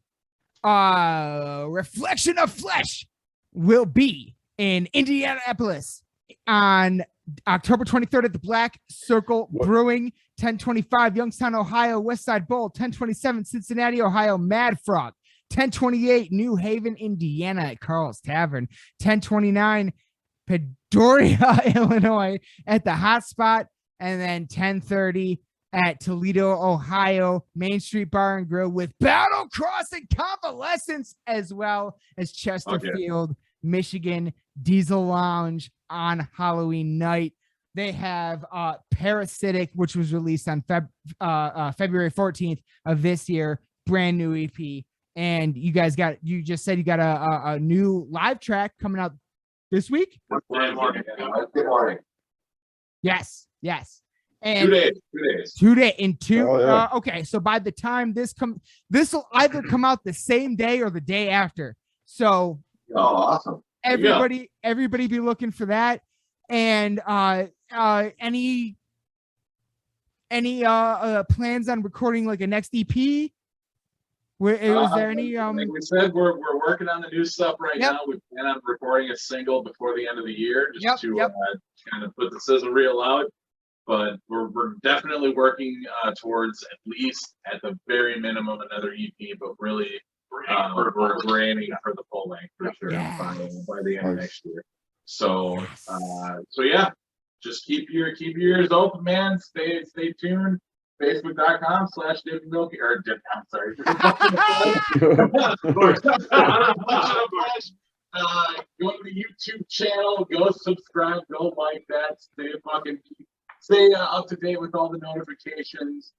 Reflection of Flesh will be in Indianapolis on October 23rd at the Black Circle Brewing, 1025 Youngstown, Ohio, Westside Bowl, 1027 Cincinnati, Ohio, Mad Frog, 1028 New Haven, Indiana at Carl's Tavern, 1029 Peoria, Illinois at the Hot Spot, and then 1030 at Toledo, Ohio, Main Street Bar and Grill with Battle Cross and Convalescence, as well as Chesterfield, Michigan Diesel Lounge on Halloween night. They have Parasitic, which was released on February 14th of this year, brand new EP. And you just said you got a new live track coming out this week? Good morning. Yes. And 2 days. 2 days in two. Oh, yeah. Okay, so by the time this will either come out the same day or the day after. So Oh, awesome. everybody be looking for that. And any plans on recording like a next EP? Was there any Like we said, we're working on the new stuff right Yep. now. We plan on recording a single before the end of the year, just to Yep. kind of put the sizzle reel out. But we're definitely working towards at least at the very minimum another EP, but really we're aiming for the full length for sure Yes. by the end of next year. So yeah, just keep your ears open, man. Stay tuned. Facebook.com/DippinMilk or Dip. I'm sorry. Go to the YouTube channel. Go subscribe. Go like that. Stay up to date with all the notifications.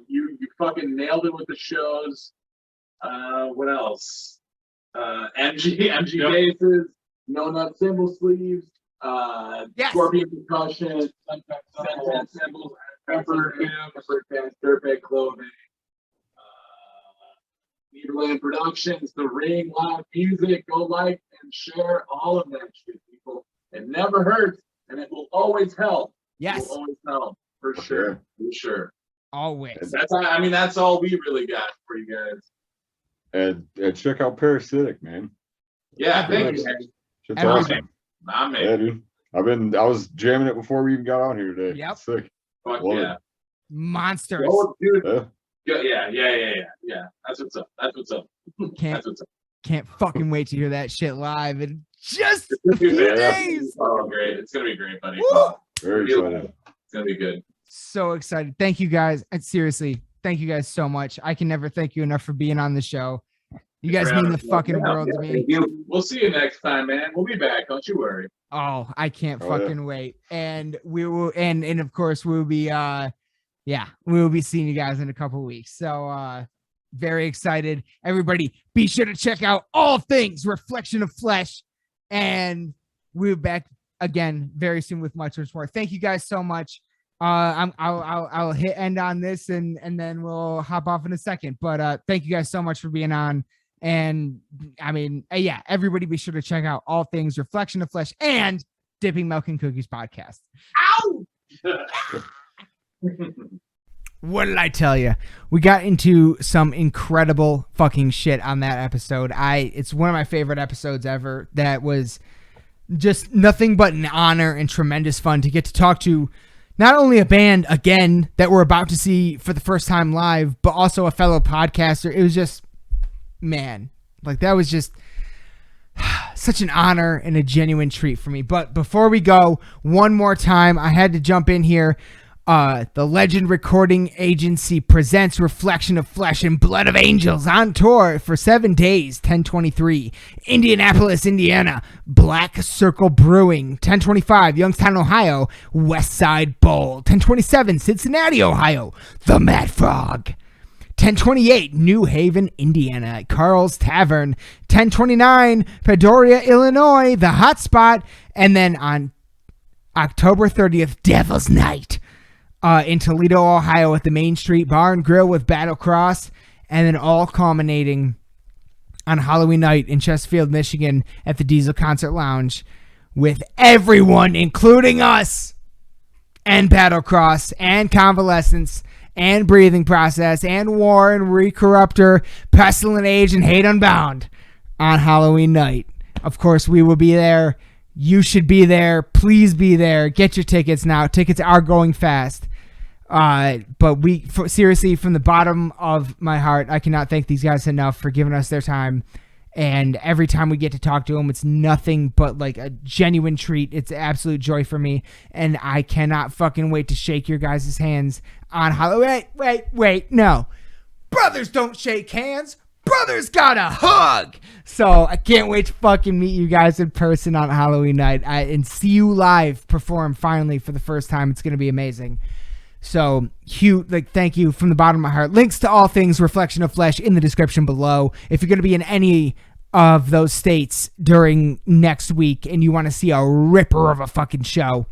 You fucking nailed it with the shows. What else? MG bases, no nut cymbal sleeves, Scorpion percussion, Sunset cymbals, Pepper Cast, Dirtbag clothing, Neverland Productions, The Ring, live music. Go like and share all of that shit, people. It never hurts, and it will always help. Yes. It will always help for sure. Always. That's all we really got for you guys. And check out Parasitic, man. Yeah, thank you. Man. Shit's Every awesome. Nah, man. Yeah, dude. I was jamming it before we even got on here today. Yep. Sick. Fuck Love yeah. it. Monsters. Oh, dude. Yeah. Yeah. That's what's up. Can't fucking wait to hear that shit live in just a Yeah. few days. Oh, great. It's going to be great, buddy. Woo! Very excited. It's going to be good. So excited. Thank you guys. And seriously, thank you guys so much. I can never thank you enough for being on the show. You guys mean the fucking world to me. We'll see you next time, man. We'll be back. Don't you worry. Oh, I can't Oh, yeah. fucking wait. And we will, and of course we'll be we'll be seeing you guys in a couple weeks. So very excited. Everybody be sure to check out all things Reflection of Flesh. And we'll be back again very soon with much more. Thank you guys so much. I'll hit end on this and then we'll hop off in a second. But thank you guys so much for being on. And everybody be sure to check out all things Reflection of Flesh and Dipping Milk and Cookies podcast. Ow! What did I tell you? We got into some incredible fucking shit on that episode. It's one of my favorite episodes ever. That was just nothing but an honor and tremendous fun to get to talk to not only a band again that we're about to see for the first time live, but also a fellow podcaster. It was just, man, like that was just such an honor and a genuine treat for me. But before we go, one more time, I had to jump in here. The Legend Recording Agency presents Reflection of Flesh and Blood of Angels on tour for 7 days, 10/23. Indianapolis, Indiana, Black Circle Brewing. 10/25, Youngstown, Ohio, West Side Bowl. 10/27, Cincinnati, Ohio, The Mad Frog. 10/28, New Haven, Indiana, at Carl's Tavern. 10/29, Peoria, Illinois, The Hot Spot. And then on October 30th, Devil's Night. In Toledo, Ohio at the Main Street Bar and Grill with Battle Cross, and then all culminating on Halloween night in Chesterfield, Michigan at the Diesel Concert Lounge with everyone, including us, and Battle Cross, and Convalescence, and Breathing Process, and War, and Recorruptor, Pestilent Age, and Hate Unbound on Halloween night. Of course, we will be there. You should be there. Please be there. Get your tickets now. Tickets are going fast. But seriously, from the bottom of my heart, I cannot thank these guys enough for giving us their time. And every time we get to talk to them, it's nothing but like a genuine treat. It's an absolute joy for me. And I cannot fucking wait to shake your guys' hands on Halloween. Wait, no. Brothers don't shake hands. Brothers got a hug. So I can't wait to fucking meet you guys in person on Halloween night and see you live perform finally for the first time. It's going to be amazing. So, thank you from the bottom of my heart. Links to all things Reflection of Flesh in the description below. If you're going to be in any of those states during next week and you want to see a ripper of a fucking show,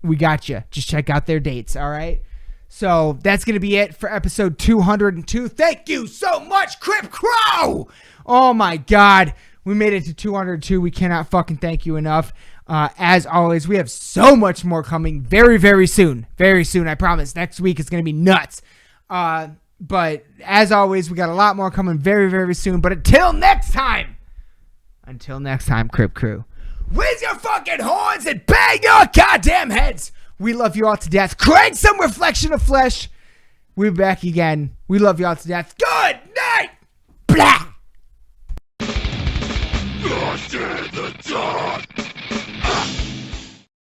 we got you. Just check out their dates, all right? So, that's going to be it for episode 202. Thank you so much, Crip Crow! Oh my God. We made it to 202. We cannot fucking thank you enough. As always, we have so much more coming very, very soon. Very soon, I promise. Next week is going to be nuts. But as always, we got a lot more coming very, very soon. But until next time, Crip Crew, raise your fucking horns and bang your goddamn heads. We love you all to death. Crank some Reflection of Flesh. We'll be back again. We love you all to death. Good night. Blah. Lost in the dark.